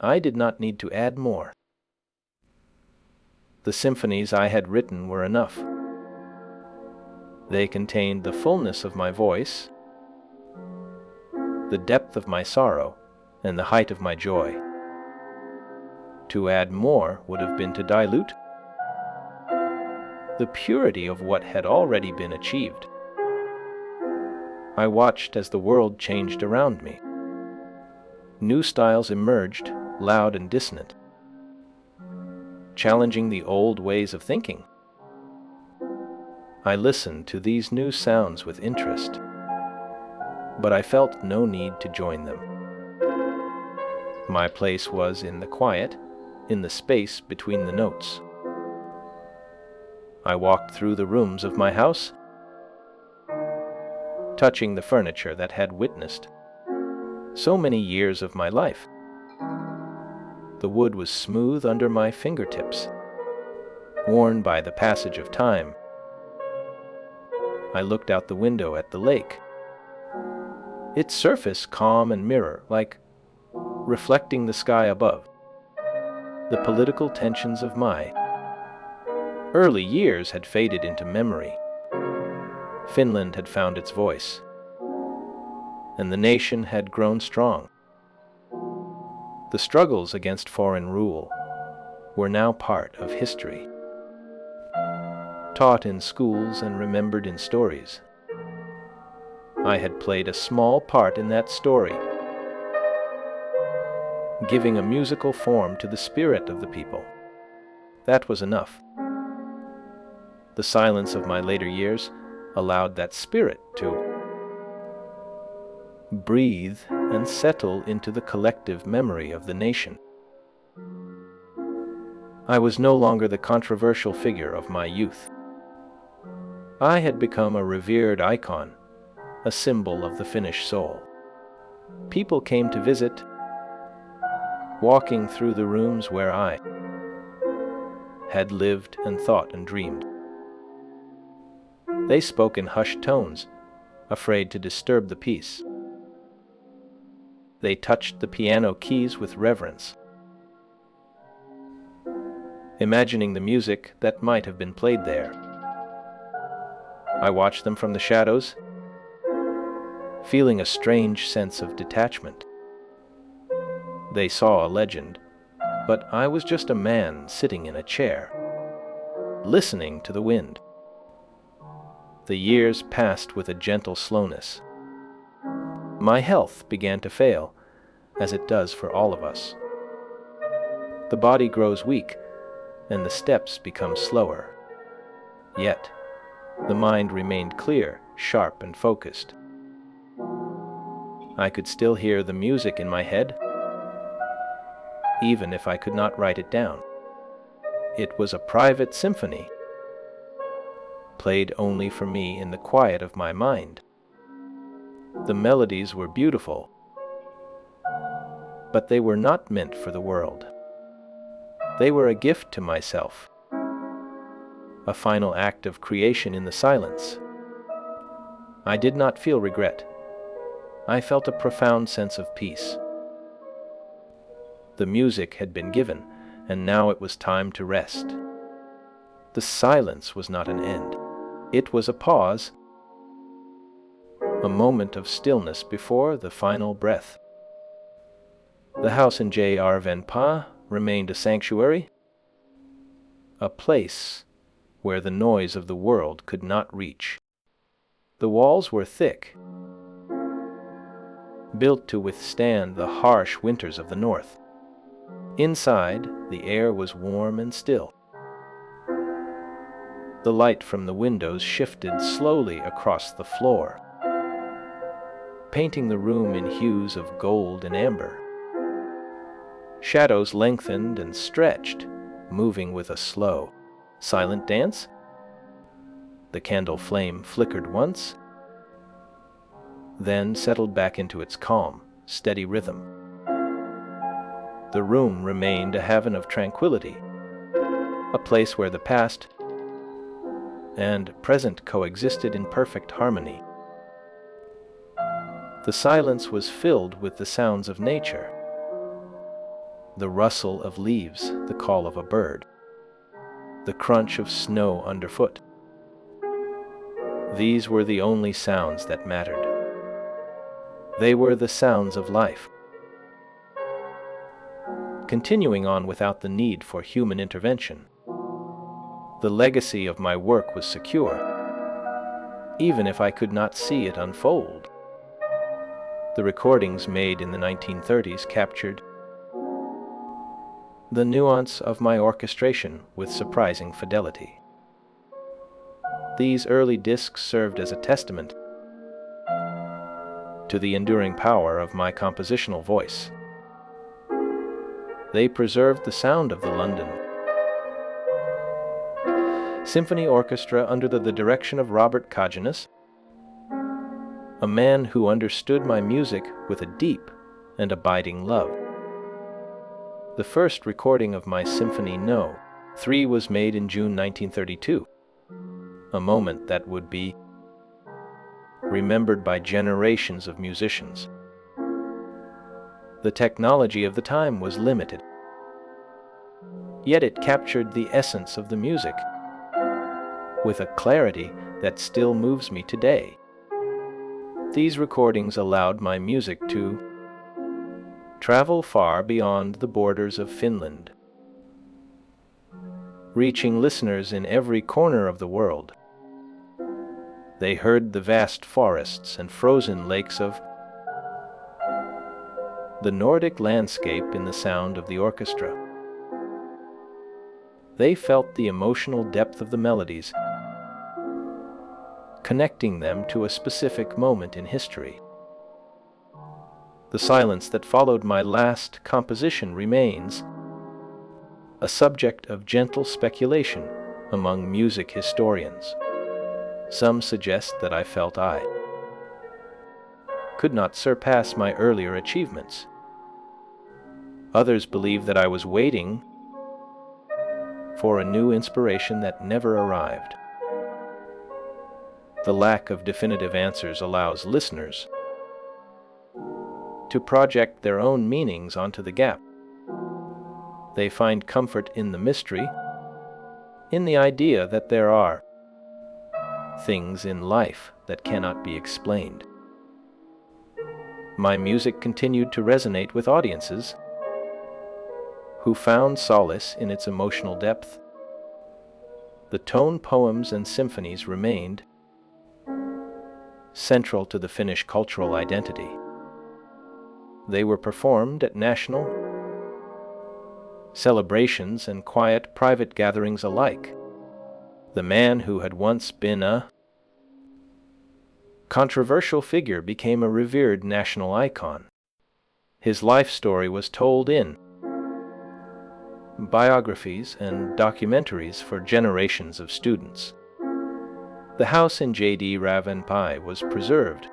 I did not need to add more. The symphonies I had written were enough. They contained the fullness of my voice, the depth of my sorrow, and the height of my joy. To add more would have been to dilute the purity of what had already been achieved. I watched as the world changed around me. New styles emerged, loud and dissonant, challenging the old ways of thinking. I listened to these new sounds with interest, but I felt no need to join them. My place was in the quiet, in the space between the notes. I walked through the rooms of my house, touching the furniture that had witnessed so many years of my life. The wood was smooth under my fingertips, worn by the passage of time. I looked out the window at the lake, its surface calm and mirror, like reflecting the sky above. The political tensions of my early years had faded into memory. Finland had found its voice, and the nation had grown strong. The struggles against foreign rule were now part of history, taught in schools and remembered in stories. I had played a small part in that story, giving a musical form to the spirit of the people. That was enough. The silence of my later years allowed that spirit to breathe and settle into the collective memory of the nation. I was no longer the controversial figure of my youth. I had become a revered icon, a symbol of the Finnish soul. People came to visit, walking through the rooms where I had lived and thought and dreamed. They spoke in hushed tones, afraid to disturb the peace. They touched the piano keys with reverence, imagining the music that might have been played there. I watched them from the shadows, feeling a strange sense of detachment. They saw a legend, but I was just a man sitting in a chair, listening to the wind. The years passed with a gentle slowness. My health began to fail, as it does for all of us. The body grows weak, and the steps become slower. Yet, the mind remained clear, sharp, and focused. I could still hear the music in my head, even if I could not write it down. It was a private symphony, played only for me in the quiet of my mind. The melodies were beautiful, but they were not meant for the world. They were a gift to myself, a final act of creation in the silence. I did not feel regret. I felt a profound sense of peace. The music had been given, and now it was time to rest. The silence was not an end. It was a pause, a moment of stillness before the final breath. The house in J.R. Van Pa remained a sanctuary, a place where the noise of the world could not reach. The walls were thick, built to withstand the harsh winters of the north. Inside, the air was warm and still. The light from the windows shifted slowly across the floor, painting the room in hues of gold and amber. Shadows lengthened and stretched, moving with a slow, silent dance. The candle flame flickered once, then settled back into its calm, steady rhythm. The room remained a heaven of tranquility, a place where the past and present coexisted in perfect harmony. The silence was filled with the sounds of nature, the rustle of leaves, the call of a bird, the crunch of snow underfoot. These were the only sounds that mattered. They were the sounds of life, continuing on without the need for human intervention. The legacy of my work was secure, even if I could not see it unfold. The recordings made in the 1930s captured the nuance of my orchestration with surprising fidelity. These early discs served as a testament to the enduring power of my compositional voice. They preserved the sound of the London Symphony Orchestra under the direction of Robert Kogenes, a man who understood my music with a deep and abiding love. The first recording of my Symphony No. 3 was made in June 1932, a moment that would be remembered by generations of musicians. The technology of the time was limited, yet it captured the essence of the music with a clarity that still moves me today. These recordings allowed my music to travel far beyond the borders of Finland, reaching listeners in every corner of the world. They heard the vast forests and frozen lakes of the Nordic landscape in the sound of the orchestra. They felt the emotional depth of the melodies, connecting them to a specific moment in history. The silence that followed my last composition remains a subject of gentle speculation among music historians. Some suggest that I felt I could not surpass my earlier achievements. Others believe that I was waiting for a new inspiration that never arrived. The lack of definitive answers allows listeners to project their own meanings onto the gap. They find comfort in the mystery, in the idea that there are things in life that cannot be explained. My music continued to resonate with audiences who found solace in its emotional depth. The tone poems and symphonies remained central to the Finnish cultural identity. They were performed at national celebrations and quiet private gatherings alike. The man who had once been a controversial figure became a revered national icon. His life story was told in biographies and documentaries for generations of students. The house in J.D. Ravenpai was preserved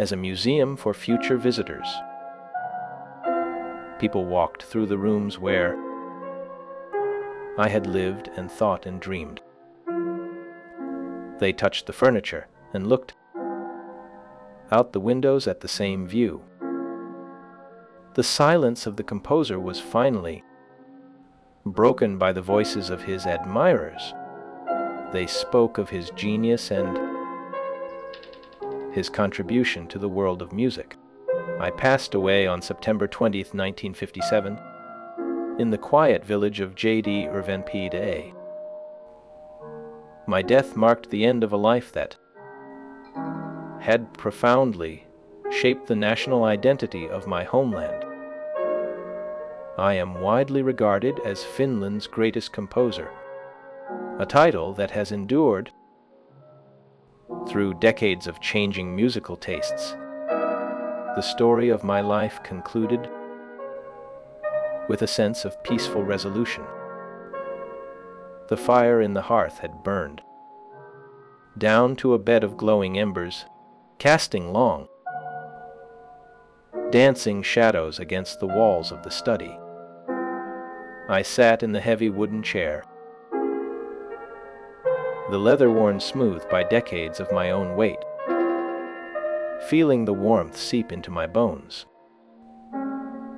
as a museum for future visitors. People walked through the rooms where I had lived and thought and dreamed. They touched the furniture and looked out the windows at the same view. The silence of the composer was finally broken by the voices of his admirers. They spoke of his genius and his contribution to the world of music. I passed away on September 20th, 1957, in the quiet village of J.D. Ravenpai. My death marked the end of a life that had profoundly shaped the national identity of my homeland. I am widely regarded as Finland's greatest composer, a title that has endured through decades of changing musical tastes. The story of my life concluded with a sense of peaceful resolution. The fire in the hearth had burned down to a bed of glowing embers, casting long, dancing shadows against the walls of the study. I sat in the heavy wooden chair, the leather worn smooth by decades of my own weight, feeling the warmth seep into my bones.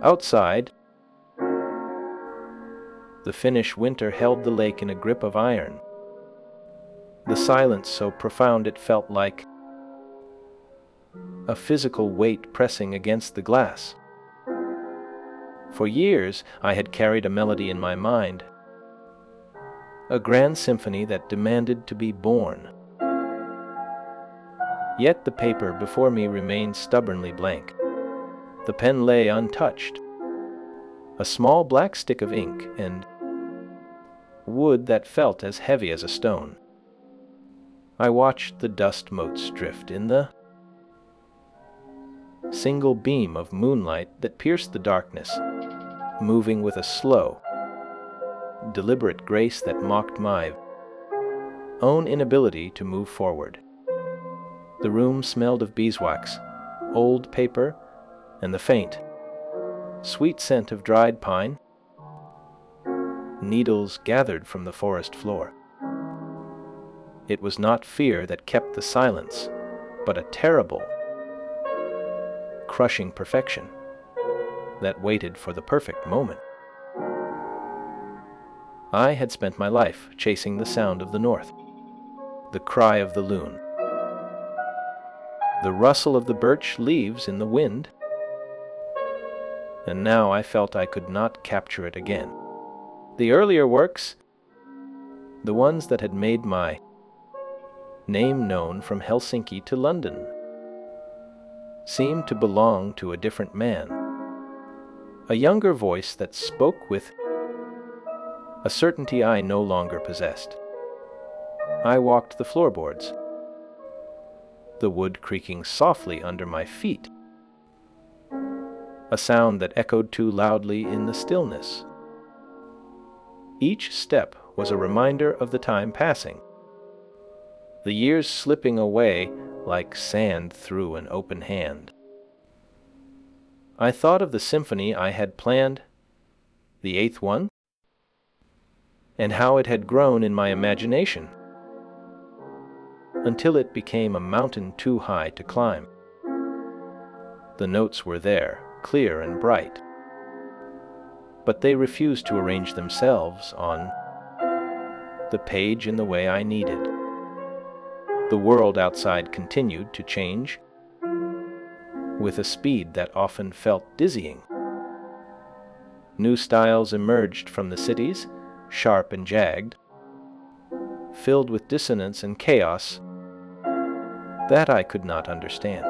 Outside, the Finnish winter held the lake in a grip of iron, the silence so profound it felt like a physical weight pressing against the glass. For years I had carried a melody in my mind, a grand symphony that demanded to be born. Yet the paper before me remained stubbornly blank. The pen lay untouched, a small black stick of ink and wood that felt as heavy as a stone. I watched the dust motes drift in the single beam of moonlight that pierced the darkness, moving with a slow, deliberate grace that mocked my own inability to move forward. The room smelled of beeswax, old paper, and the faint, sweet scent of dried pine, needles gathered from the forest floor. It was not fear that kept the silence, but a terrible, crushing perfection that waited for the perfect moment. I had spent my life chasing the sound of the north, the cry of the loon, the rustle of the birch leaves in the wind, and now I felt I could not capture it again. The earlier works, the ones that had made my name known from Helsinki to London, seemed to belong to a different man, a younger voice that spoke with a certainty I no longer possessed. I walked the floorboards, the wood creaking softly under my feet, a sound that echoed too loudly in the stillness. Each step was a reminder of the time passing, the years slipping away like sand through an open hand. I thought of the symphony I had planned, the eighth one, and how it had grown in my imagination until it became a mountain too high to climb. The notes were there, clear and bright, but they refused to arrange themselves on the page in the way I needed. The world outside continued to change with a speed that often felt dizzying. New styles emerged from the cities, sharp and jagged, filled with dissonance and chaos that I could not understand.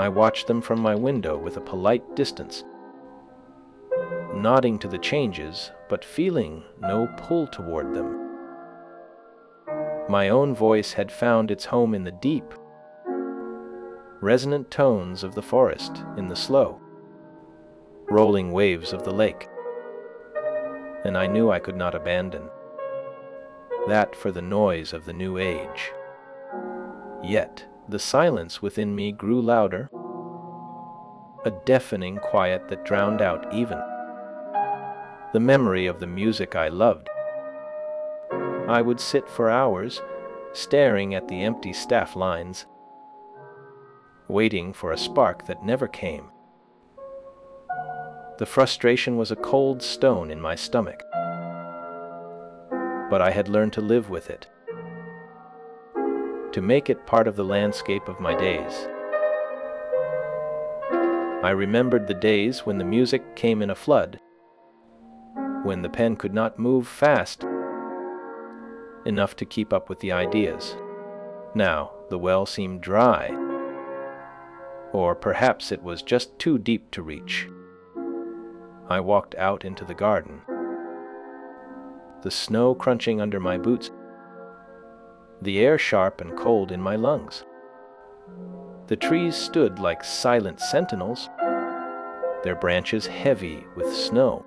I watched them from my window with a polite distance, nodding to the changes, but feeling no pull toward them. My own voice had found its home in the deep, resonant tones of the forest, in the slow, rolling waves of the lake, and I knew I could not abandon that for the noise of the new age. Yet the silence within me grew louder, a deafening quiet that drowned out even the memory of the music I loved. I would sit for hours, staring at the empty staff lines, waiting for a spark that never came. The frustration was a cold stone in my stomach, but I had learned to live with it, to make it part of the landscape of my days. I remembered the days when the music came in a flood, when the pen could not move fast enough to keep up with the ideas. Now the well seemed dry, or perhaps it was just too deep to reach. I walked out into the garden, the snow crunching under my boots, the air sharp and cold in my lungs. The trees stood like silent sentinels, their branches heavy with snow,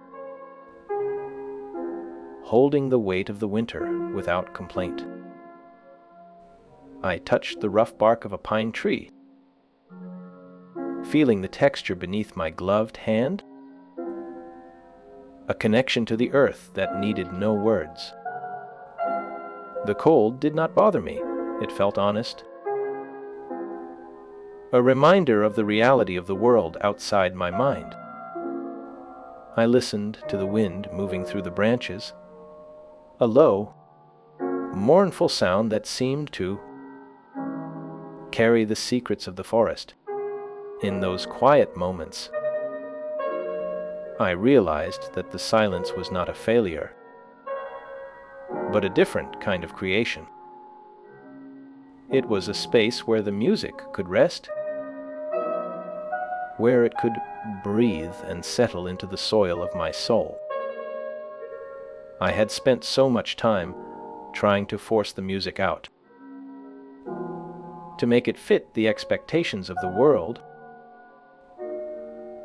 holding the weight of the winter without complaint. I touched the rough bark of a pine tree, feeling the texture beneath my gloved hand, a connection to the earth that needed no words. The cold did not bother me. It felt honest, a reminder of the reality of the world outside my mind. I listened to the wind moving through the branches, a low, mournful sound that seemed to carry the secrets of the forest. In those quiet moments, I realized that the silence was not a failure, but a different kind of creation. It was a space where the music could rest, where it could breathe and settle into the soil of my soul. I had spent so much time trying to force the music out, to make it fit the expectations of the world,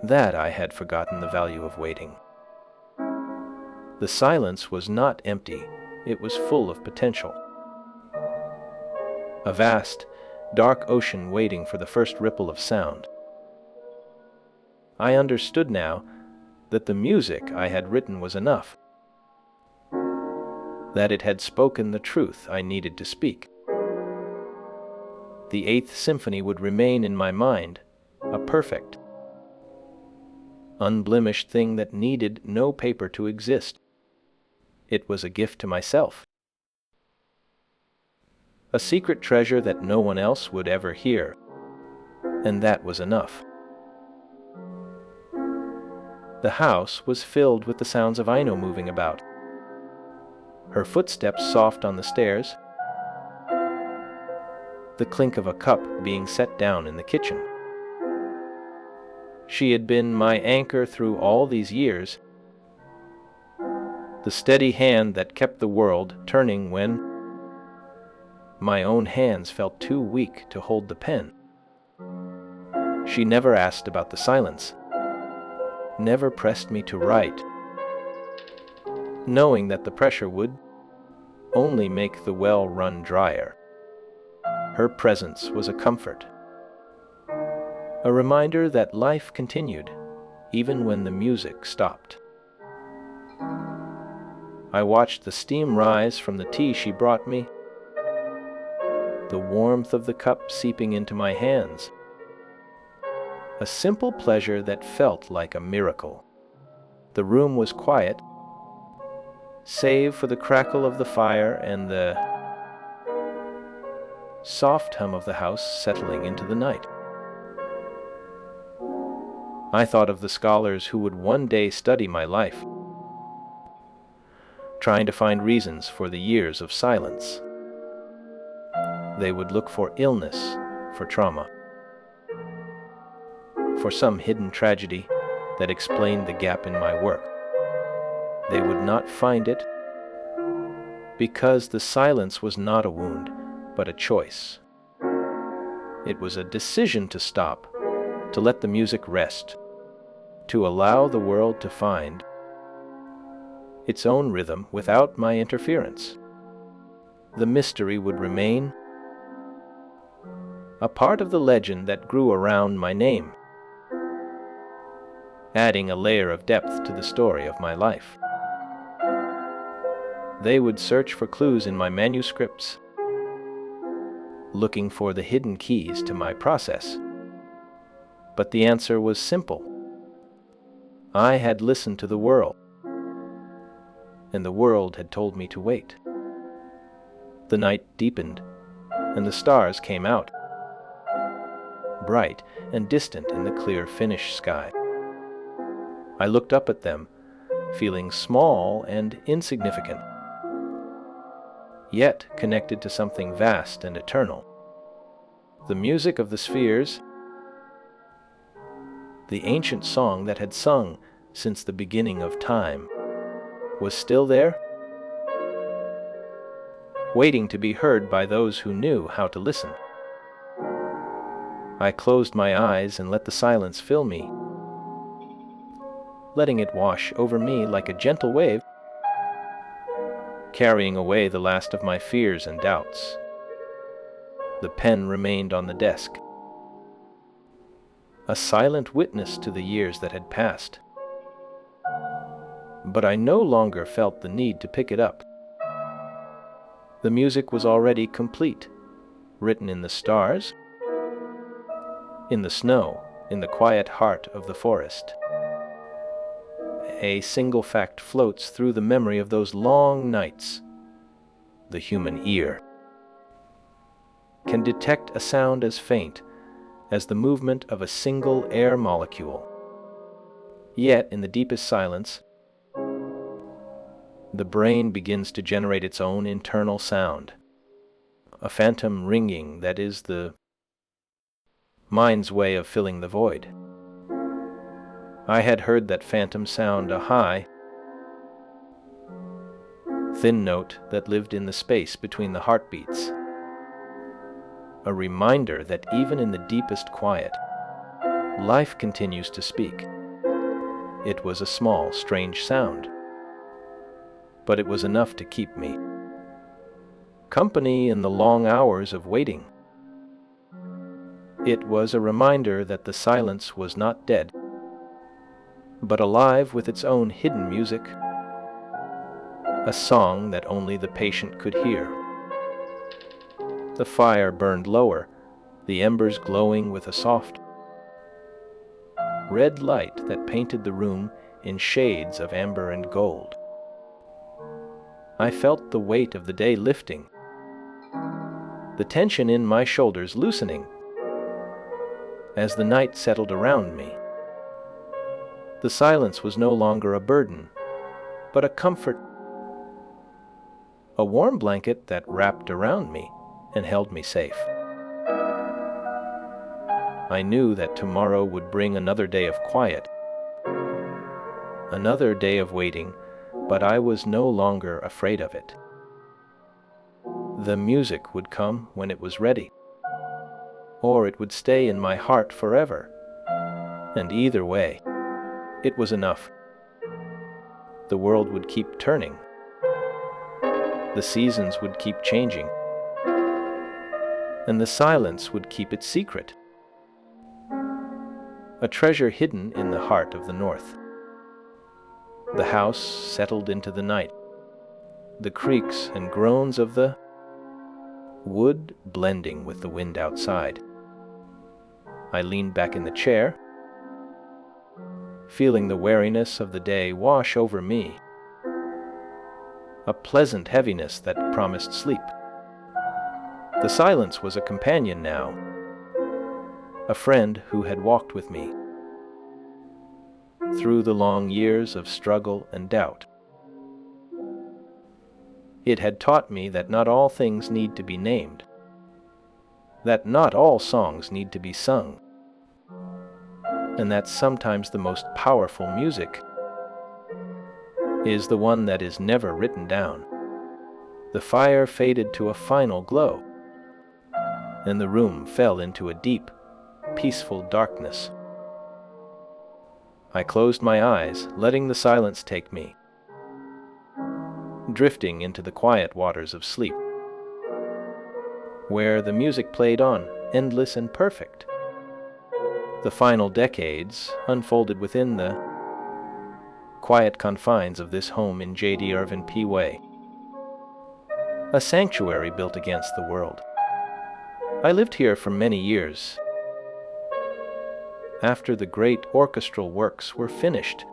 that I had forgotten the value of waiting. The silence was not empty, it was full of potential. A vast, dark ocean waiting for the first ripple of sound. I understood now that the music I had written was enough, that it had spoken the truth I needed to speak. The Eighth Symphony would remain in my mind, a perfect, unblemished thing that needed no paper to exist. It was a gift to myself, a secret treasure that no one else would ever hear, and that was enough. The house was filled with the sounds of Aino moving about, her footsteps soft on the stairs, the clink of a cup being set down in the kitchen. She had been my anchor through all these years, the steady hand that kept the world turning when my own hands felt too weak to hold the pen. She never asked about the silence, never pressed me to write, knowing that the pressure would only make the well run drier. Her presence was a comfort, a reminder that life continued even when the music stopped. I watched the steam rise from the tea she brought me, the warmth of the cup seeping into my hands, a simple pleasure that felt like a miracle. The room was quiet, save for the crackle of the fire and the soft hum of the house settling into the night. I thought of the scholars who would one day study my life, trying to find reasons for the years of silence. They would look for illness, for trauma, for some hidden tragedy that explained the gap in my work. They would not find it because the silence was not a wound, but a choice. It was a decision to stop, to let the music rest, to allow the world to find its own rhythm without my interference. The mystery would remain, a part of the legend that grew around my name, adding a layer of depth to the story of my life. They would search for clues in my manuscripts, looking for the hidden keys to my process. But the answer was simple. I had listened to the world, and the world had told me to wait. The night deepened, and the stars came out, bright and distant in the clear Finnish sky. I looked up at them, feeling small and insignificant, yet connected to something vast and eternal. The music of the spheres, the ancient song that had sung since the beginning of time, was still there, waiting to be heard by those who knew how to listen. I closed my eyes and let the silence fill me, letting it wash over me like a gentle wave, carrying away the last of my fears and doubts. The pen remained on the desk, a silent witness to the years that had passed. But I no longer felt the need to pick it up. The music was already complete, written in the stars, in the snow, in the quiet heart of the forest. A single fact floats through the memory of those long nights. The human ear can detect a sound as faint as the movement of a single air molecule. Yet, in the deepest silence, the brain begins to generate its own internal sound, a phantom ringing that is the mind's way of filling the void. I had heard that phantom sound, a high, thin note that lived in the space between the heartbeats, a reminder that even in the deepest quiet, life continues to speak. It was a small, strange sound, but it was enough to keep me company in the long hours of waiting. It was a reminder that the silence was not dead, but alive with its own hidden music, a song that only the patient could hear. The fire burned lower, the embers glowing with a soft red light that painted the room in shades of amber and gold. I felt the weight of the day lifting, the tension in my shoulders loosening as the night settled around me. The silence was no longer a burden, but a comfort, a warm blanket that wrapped around me and held me safe. I knew that tomorrow would bring another day of quiet, another day of waiting, but I was no longer afraid of it. The music would come when it was ready, or it would stay in my heart forever, and either way, it was enough. The world would keep turning, the seasons would keep changing, and the silence would keep its secret, a treasure hidden in the heart of the north. The house settled into the night, the creaks and groans of the wood blending with the wind outside. I leaned back in the chair, feeling the weariness of the day wash over me, a pleasant heaviness that promised sleep. The silence was a companion now, a friend who had walked with me through the long years of struggle and doubt. It had taught me that not all things need to be named, that not all songs need to be sung. and that sometimes the most powerful music is the one that is never written down. The fire faded to a final glow, and the room fell into a deep, peaceful darkness. I closed my eyes, letting the silence take me, drifting into the quiet waters of sleep, where the music played on, endless and perfect. The final decades unfolded within the quiet confines of this home in J.D. Irvin P. Way, a sanctuary built against the world. I lived here for many years. After the great orchestral works were finished,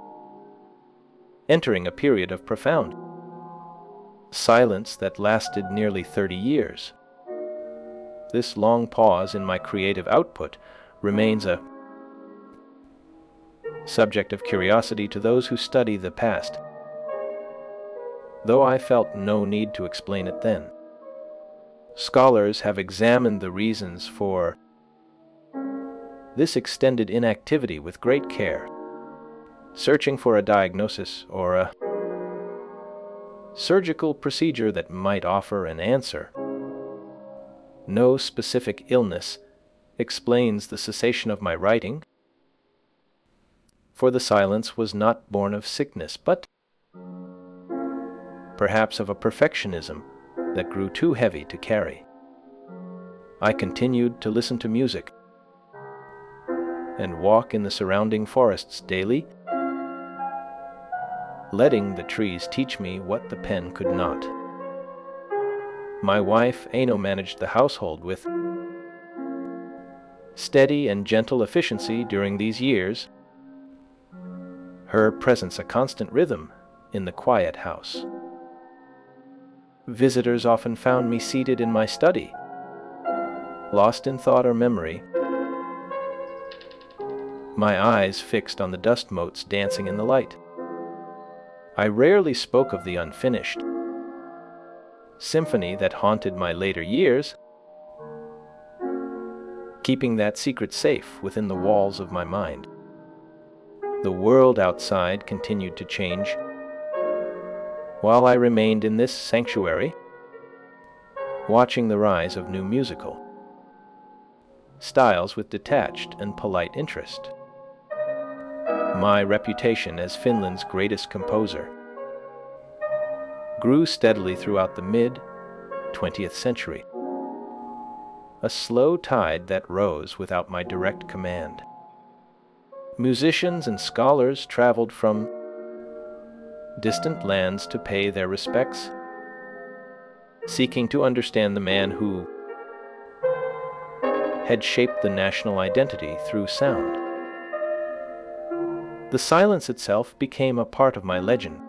entering a period of profound silence that lasted nearly 30 years. This long pause in my creative output remains a subject of curiosity to those who study the past, though I felt no need to explain it then. Scholars have examined the reasons for this extended inactivity with great care, searching for a diagnosis or a surgical procedure that might offer an answer. No specific illness explains the cessation of my writing, for the silence was not born of sickness, but perhaps of a perfectionism that grew too heavy to carry. I continued to listen to music and walk in the surrounding forests daily, letting the trees teach me what the pen could not. My wife, Ano, managed the household with steady and gentle efficiency during these years, her presence a constant rhythm in the quiet house. Visitors often found me seated in my study, lost in thought or memory, my eyes fixed on the dust motes dancing in the light. I rarely spoke of the unfinished symphony that haunted my later years, keeping that secret safe within the walls of my mind. The world outside continued to change, while I remained in this sanctuary, watching the rise of new musical styles with detached and polite interest. My reputation as Finland's greatest composer grew steadily throughout the mid-20th century, a slow tide that rose without my direct command. Musicians and scholars traveled from distant lands to pay their respects, seeking to understand the man who had shaped the national identity through sound. The silence itself became a part of my legend,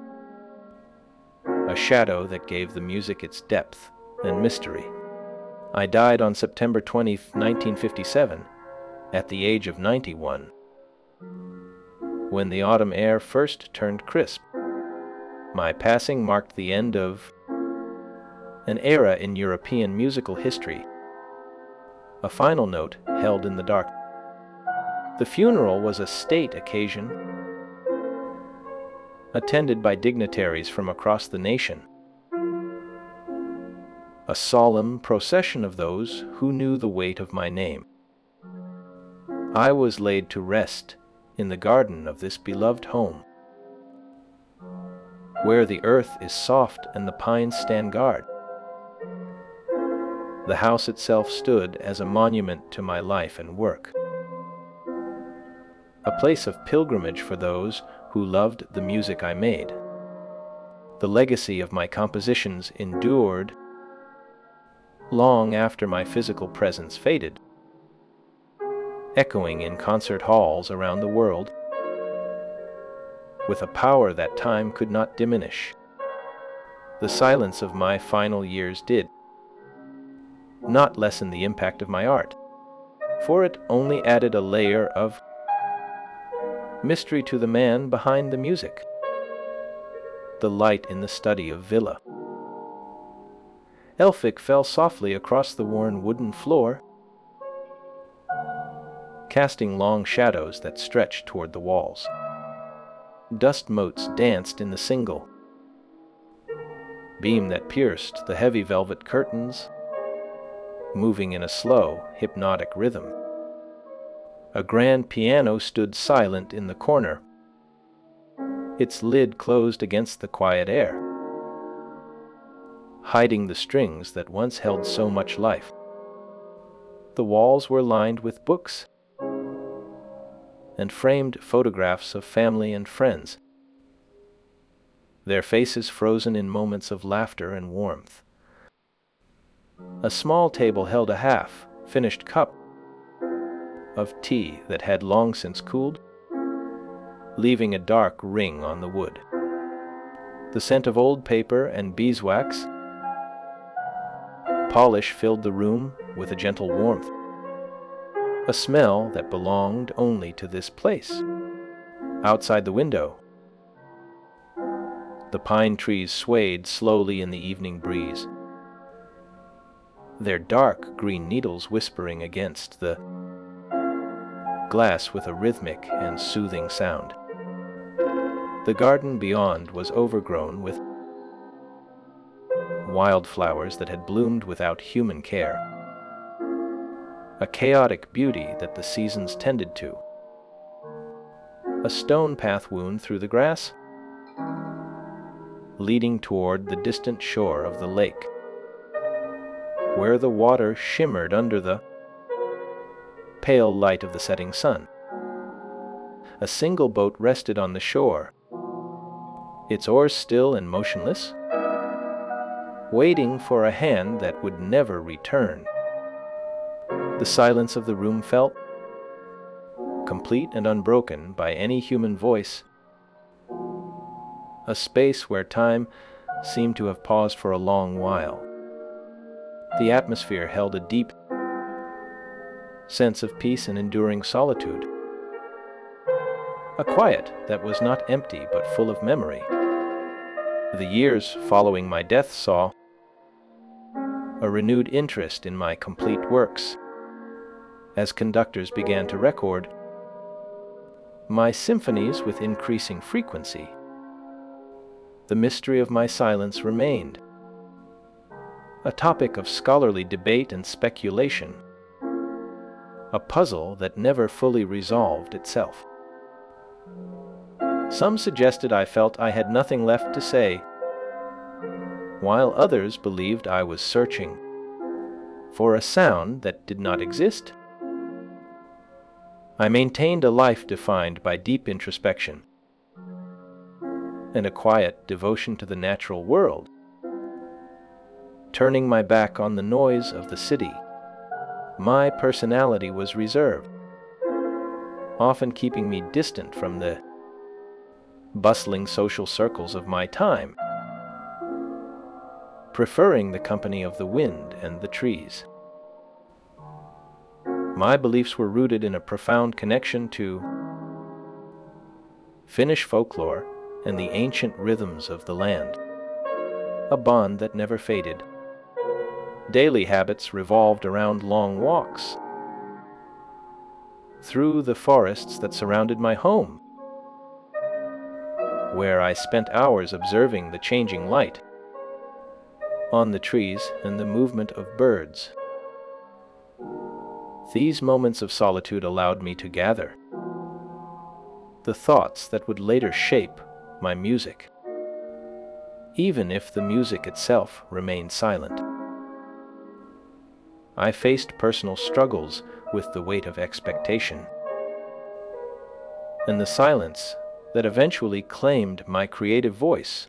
a shadow that gave the music its depth and mystery. I died on September 20, 1957, at the age of 91. When the autumn air first turned crisp, my passing marked the end of an era in European musical history, a final note held in the dark. The funeral was a state occasion, attended by dignitaries from across the nation, a solemn procession of those who knew the weight of my name. I was laid to rest in the garden of this beloved home, where the earth is soft and the pines stand guard. The house itself stood as a monument to my life and work, a place of pilgrimage for those who loved the music I made. The legacy of my compositions endured long after my physical presence faded, echoing in concert halls around the world with a power that time could not diminish. The silence of my final years did not lessen the impact of my art, for it only added a layer of mystery to the man behind the music. The light in the study of Villa Elphick fell softly across the worn wooden floor, casting long shadows that stretched toward the walls. Dust motes danced in the single beam that pierced the heavy velvet curtains, moving in a slow, hypnotic rhythm. A grand piano stood silent in the corner, its lid closed against the quiet air, hiding the strings that once held so much life. The walls were lined with books and framed photographs of family and friends, their faces frozen in moments of laughter and warmth. A small table held a half-finished cup of tea that had long since cooled, leaving a dark ring on the wood. The scent of old paper and beeswax polish filled the room with a gentle warmth, a smell that belonged only to this place. Outside the window, the pine trees swayed slowly in the evening breeze, their dark green needles whispering against the glass with a rhythmic and soothing sound. The garden beyond was overgrown with wildflowers that had bloomed without human care, a chaotic beauty that the seasons tended to. A stone path wound through the grass, leading toward the distant shore of the lake, where the water shimmered under the pale light of the setting sun. A single boat rested on the shore, its oars still and motionless, waiting for a hand that would never return. The silence of the room felt complete and unbroken by any human voice, a space where time seemed to have paused for a long while. The atmosphere held a deep sense of peace and enduring solitude, a quiet that was not empty but full of memory. The years following my death saw a renewed interest in my complete works, as conductors began to record my symphonies with increasing frequency. The mystery of my silence remained, a topic of scholarly debate and speculation, a puzzle that never fully resolved itself. Some suggested I felt I had nothing left to say, while others believed I was searching for a sound that did not exist. I maintained a life defined by deep introspection and a quiet devotion to the natural world, turning my back on the noise of the city. My personality was reserved, often keeping me distant from the bustling social circles of my time, preferring the company of the wind and the trees. My beliefs were rooted in a profound connection to Finnish folklore and the ancient rhythms of the land, a bond that never faded. Daily habits revolved around long walks through the forests that surrounded my home, where I spent hours observing the changing light on the trees and the movement of birds. These moments of solitude allowed me to gather the thoughts that would later shape my music, even if the music itself remained silent. I faced personal struggles with the weight of expectation and the silence that eventually claimed my creative voice.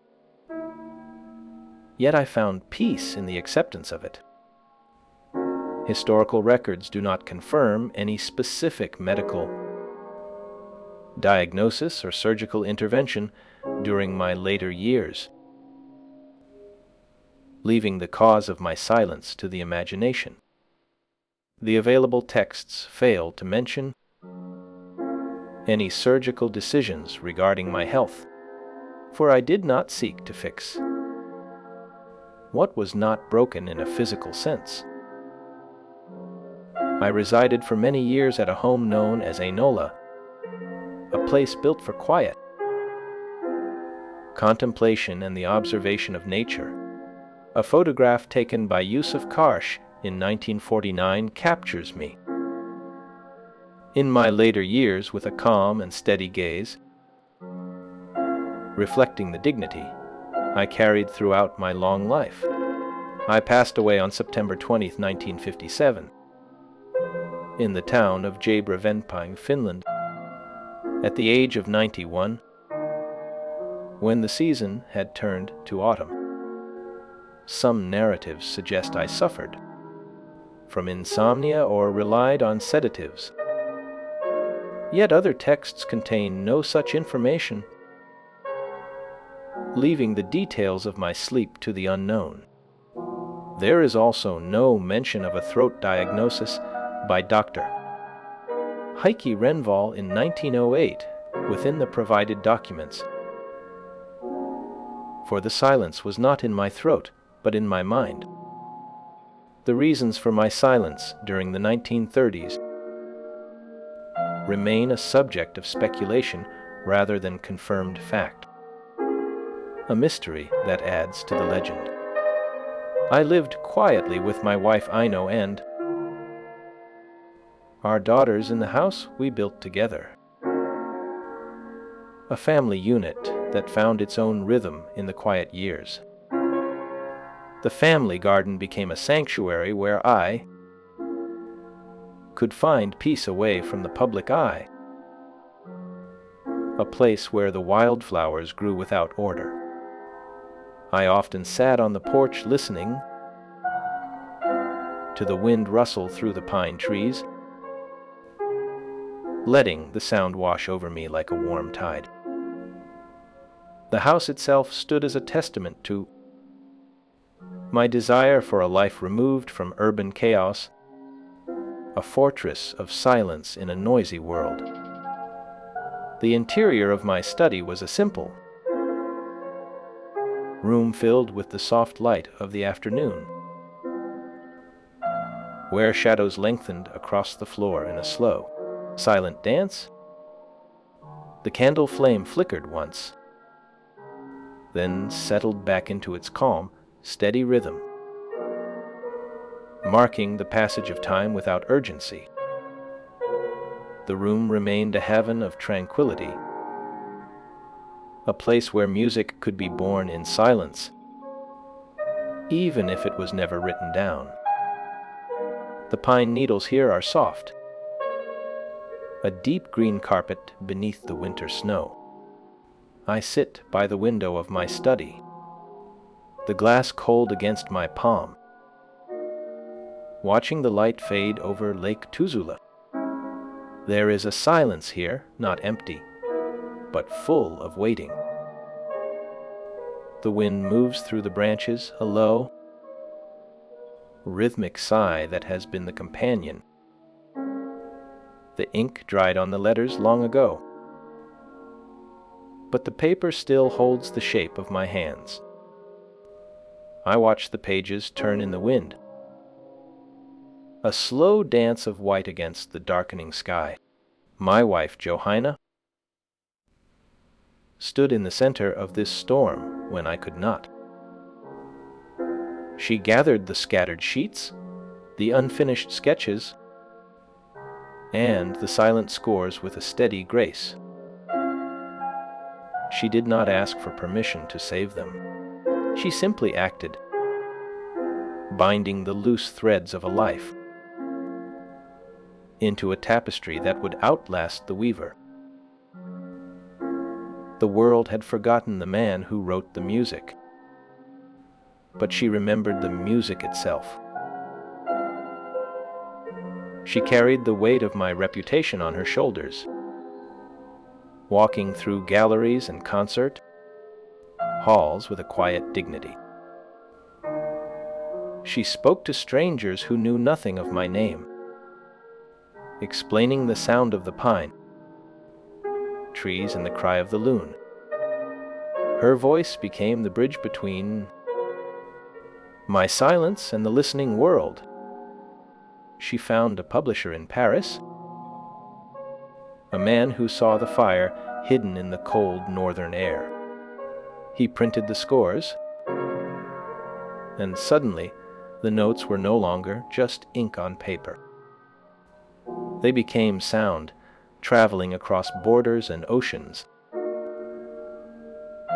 Yet I found peace in the acceptance of it. Historical records do not confirm any specific medical diagnosis or surgical intervention during my later years, leaving the cause of my silence to the imagination. The available texts fail to mention any surgical decisions regarding my health, for I did not seek to fix what was not broken in a physical sense. I resided for many years at a home known as Enola, a place built for quiet, contemplation and the observation of nature. A photograph taken by Yusuf Karsh in 1949 captures me. In my later years, with a calm and steady gaze, reflecting the dignity I carried throughout my long life. I passed away on September 20, 1957, in the town of Bedtime, Finland, at the age of 91, when the season had turned to autumn. Some narratives suggest I suffered from insomnia or relied on sedatives. Yet other texts contain no such information, leaving the details of my sleep to the unknown. There is also no mention of a throat diagnosis by Dr. Heikki Renvall in 1908 within the provided documents. For the silence was not in my throat, but in my mind. The reasons for my silence during the 1930s remain a subject of speculation rather than confirmed fact, a mystery that adds to the legend. I lived quietly with my wife Aino and our daughters in the house we built together. A family unit that found its own rhythm in the quiet years. The family garden became a sanctuary where I could find peace away from the public eye, a place where the wildflowers grew without order. I often sat on the porch listening to the wind rustle through the pine trees, letting the sound wash over me like a warm tide. The house itself stood as a testament to my desire for a life removed from urban chaos, a fortress of silence in a noisy world. The interior of my study was a simple room filled with the soft light of the afternoon, where shadows lengthened across the floor in a slow, silent dance. The candle flame flickered once, then settled back into its calm, steady rhythm, marking the passage of time without urgency. The room remained a heaven of tranquility, a place where music could be born in silence, even if it was never written down. The pine needles here are soft, a deep green carpet beneath the winter snow. I sit by the window of my study, the glass cold against my palm, watching the light fade over Lake Tuzula. There is a silence here, not empty, but full of waiting. The wind moves through the branches, a low, rhythmic sigh that has been the companion. The ink dried on the letters long ago, but the paper still holds the shape of my hands. I watch the pages turn in the wind, a slow dance of white against the darkening sky. My wife, Johanna, stood in the center of this storm when I could not. She gathered the scattered sheets, the unfinished sketches, and the silent scores with a steady grace. She did not ask for permission to save them. She simply acted, binding the loose threads of a life into a tapestry that would outlast the weaver. The world had forgotten the man who wrote the music, but she remembered the music itself. She carried the weight of my reputation on her shoulders, walking through galleries and concert halls with a quiet dignity. She spoke to strangers who knew nothing of my name, explaining the sound of the pine trees and the cry of the loon. Her voice became the bridge between my silence and the listening world. she found a publisher in Paris, a man who saw the fire hidden in the cold northern air. He printed the scores, and suddenly the notes were no longer just ink on paper. They became sound, traveling across borders and oceans,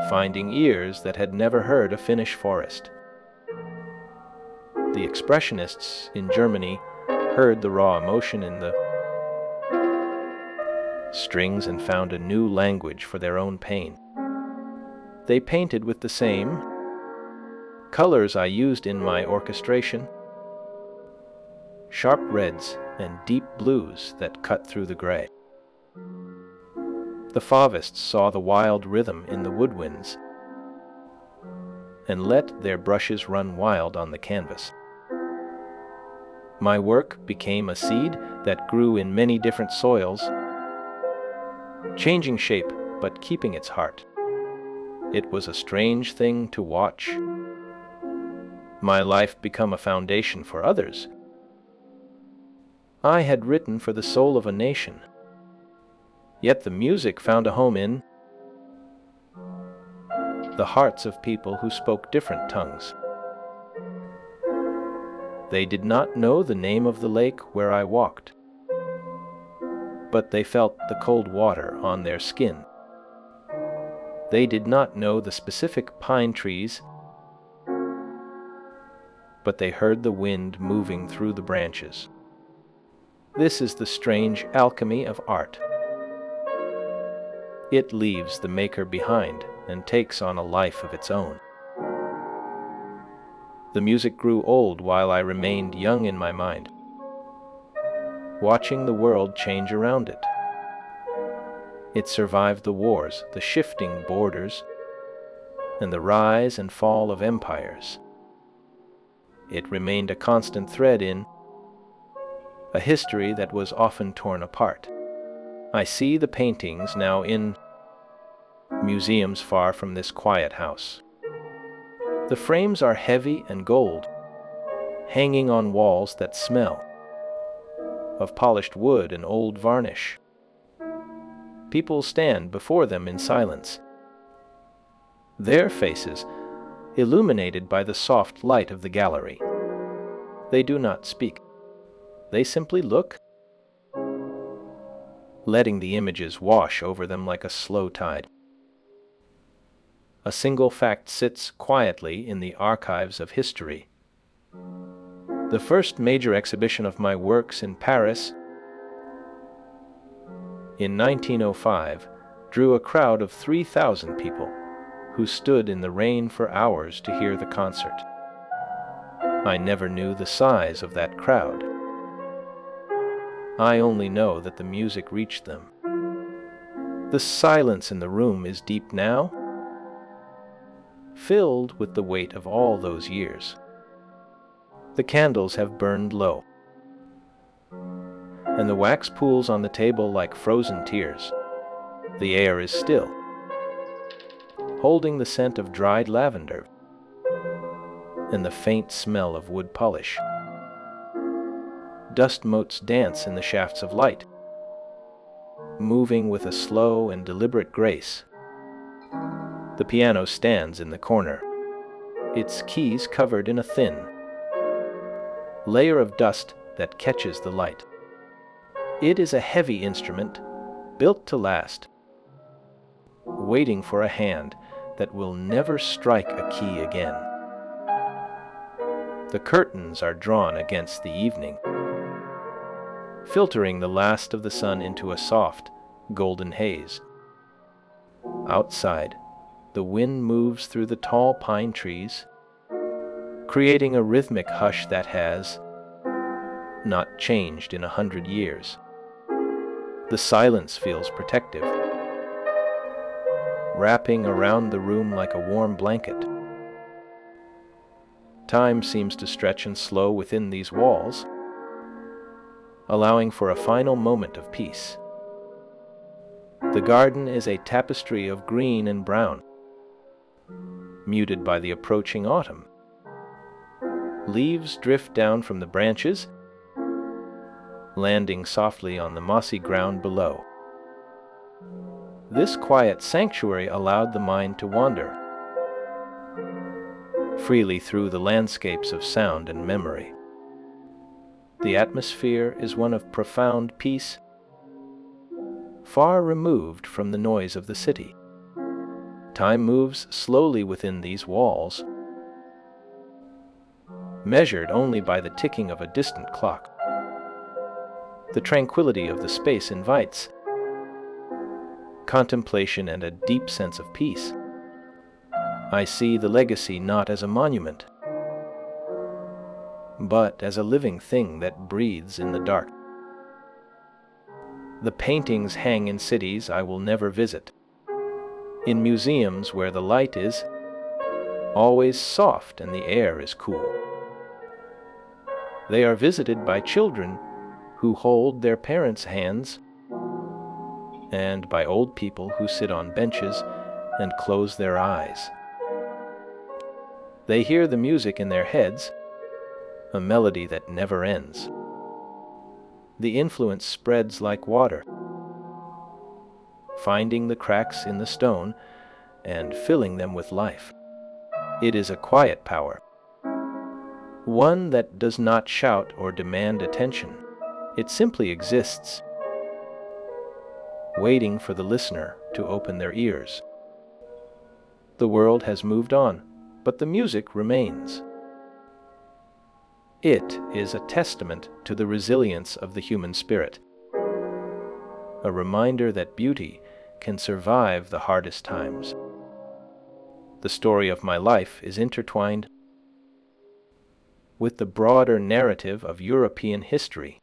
finding ears that had never heard a Finnish forest. The expressionists in Germany heard the raw emotion in the strings and found a new language for their own pain. They painted with the same colors I used in my orchestration, sharp reds and deep blues that cut through the gray. The Fauvists saw the wild rhythm in the woodwinds and let their brushes run wild on the canvas. My work became a seed that grew in many different soils, changing shape but keeping its heart. It was a strange thing to watch my life become a foundation for others. I had written for the soul of a nation, yet the music found a home in the hearts of people who spoke different tongues. They did not know the name of the lake where I walked, but they felt the cold water on their skin. They did not know the specific pine trees, but they heard the wind moving through the branches. This is the strange alchemy of art. It leaves the maker behind and takes on a life of its own. The music grew old while I remained young in my mind, watching the world change around it. It survived the wars, the shifting borders, and the rise and fall of empires. It remained a constant thread in a history that was often torn apart. I see the paintings now in museums far from this quiet house. The frames are heavy and gold, hanging on walls that smell of polished wood and old varnish. People stand before them in silence, their faces illuminated by the soft light of the gallery. They do not speak. They simply look, letting the images wash over them like a slow tide. A single fact sits quietly in the archives of history. The first major exhibition of my works in Paris in 1905 drew a crowd of 3,000 people who stood in the rain for hours to hear the concert. I never knew the size of that crowd. I only know that the music reached them. The silence in the room is deep now, filled with the weight of all those years. The candles have burned low, and the wax pools on the table like frozen tears. The air is still, holding the scent of dried lavender and the faint smell of wood polish. Dust motes dance in the shafts of light, moving with a slow and deliberate grace. The piano stands in the corner, its keys covered in a thin layer of dust that catches the light. It is a heavy instrument, built to last, waiting for a hand that will never strike a key again. The curtains are drawn against the evening, filtering the last of the sun into a soft, golden haze. Outside, the wind moves through the tall pine trees, creating a rhythmic hush that has not changed in 100 years. The silence feels protective, wrapping around the room like a warm blanket. Time seems to stretch and slow within these walls, allowing for a final moment of peace. The garden is a tapestry of green and brown, muted by the approaching autumn. Leaves drift down from the branches, landing softly on the mossy ground below. This quiet sanctuary allowed the mind to wander freely through the landscapes of sound and memory. The atmosphere is one of profound peace, far removed from the noise of the city. Time moves slowly within these walls, measured only by the ticking of a distant clock. The tranquility of the space invites contemplation and a deep sense of peace. I see the legacy not as a monument, but as a living thing that breathes in the dark. The paintings hang in cities I will never visit, in museums where the light is always soft and the air is cool. They are visited by children who hold their parents' hands, and by old people who sit on benches and close their eyes. They hear the music in their heads, a melody that never ends. The influence spreads like water, finding the cracks in the stone and filling them with life. It is a quiet power, one that does not shout or demand attention. It simply exists, waiting for the listener to open their ears. The world has moved on, but the music remains. It is a testament to the resilience of the human spirit, a reminder that beauty can survive the hardest times. The story of my life is intertwined with the broader narrative of European history.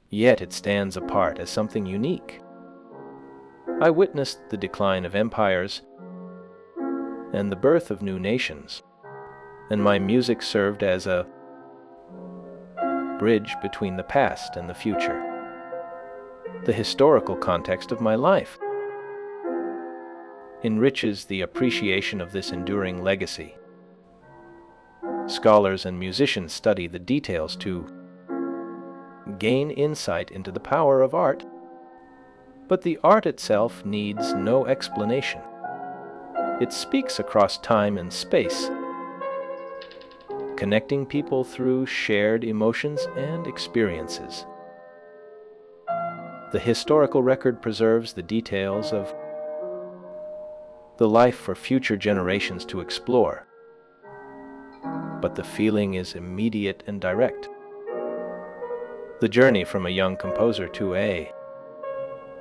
Yet it stands apart as something unique. I witnessed the decline of empires and the birth of new nations, and my music served as a bridge between the past and the future. The historical context of my life enriches the appreciation of this enduring legacy. Scholars and musicians study the details to gain insight into the power of art, but the art itself needs no explanation. It speaks across time and space, connecting people through shared emotions and experiences. The historical record preserves the details of the life for future generations to explore, but the feeling is immediate and direct. The journey from a young composer to a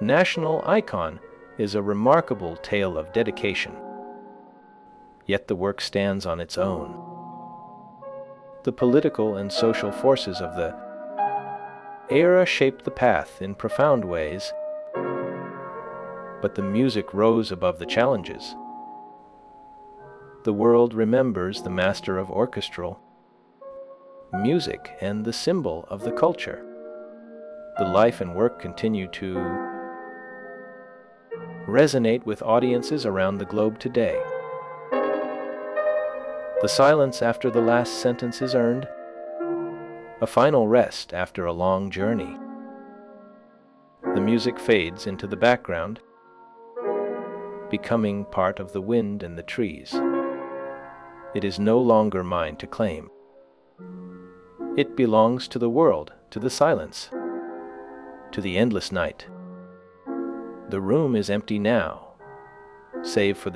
national icon is a remarkable tale of dedication, yet the work stands on its own. The political and social forces of the era shaped the path in profound ways, but the music rose above the challenges. The world remembers the master of orchestral music and the symbol of the culture. The life and work continue to resonate with audiences around the globe today. The silence after the last sentence is earned, a final rest after a long journey. The music fades into the background, becoming part of the wind and the trees. It is no longer mine to claim. It belongs to the world, to the silence, to the endless night. The room is empty now, save for the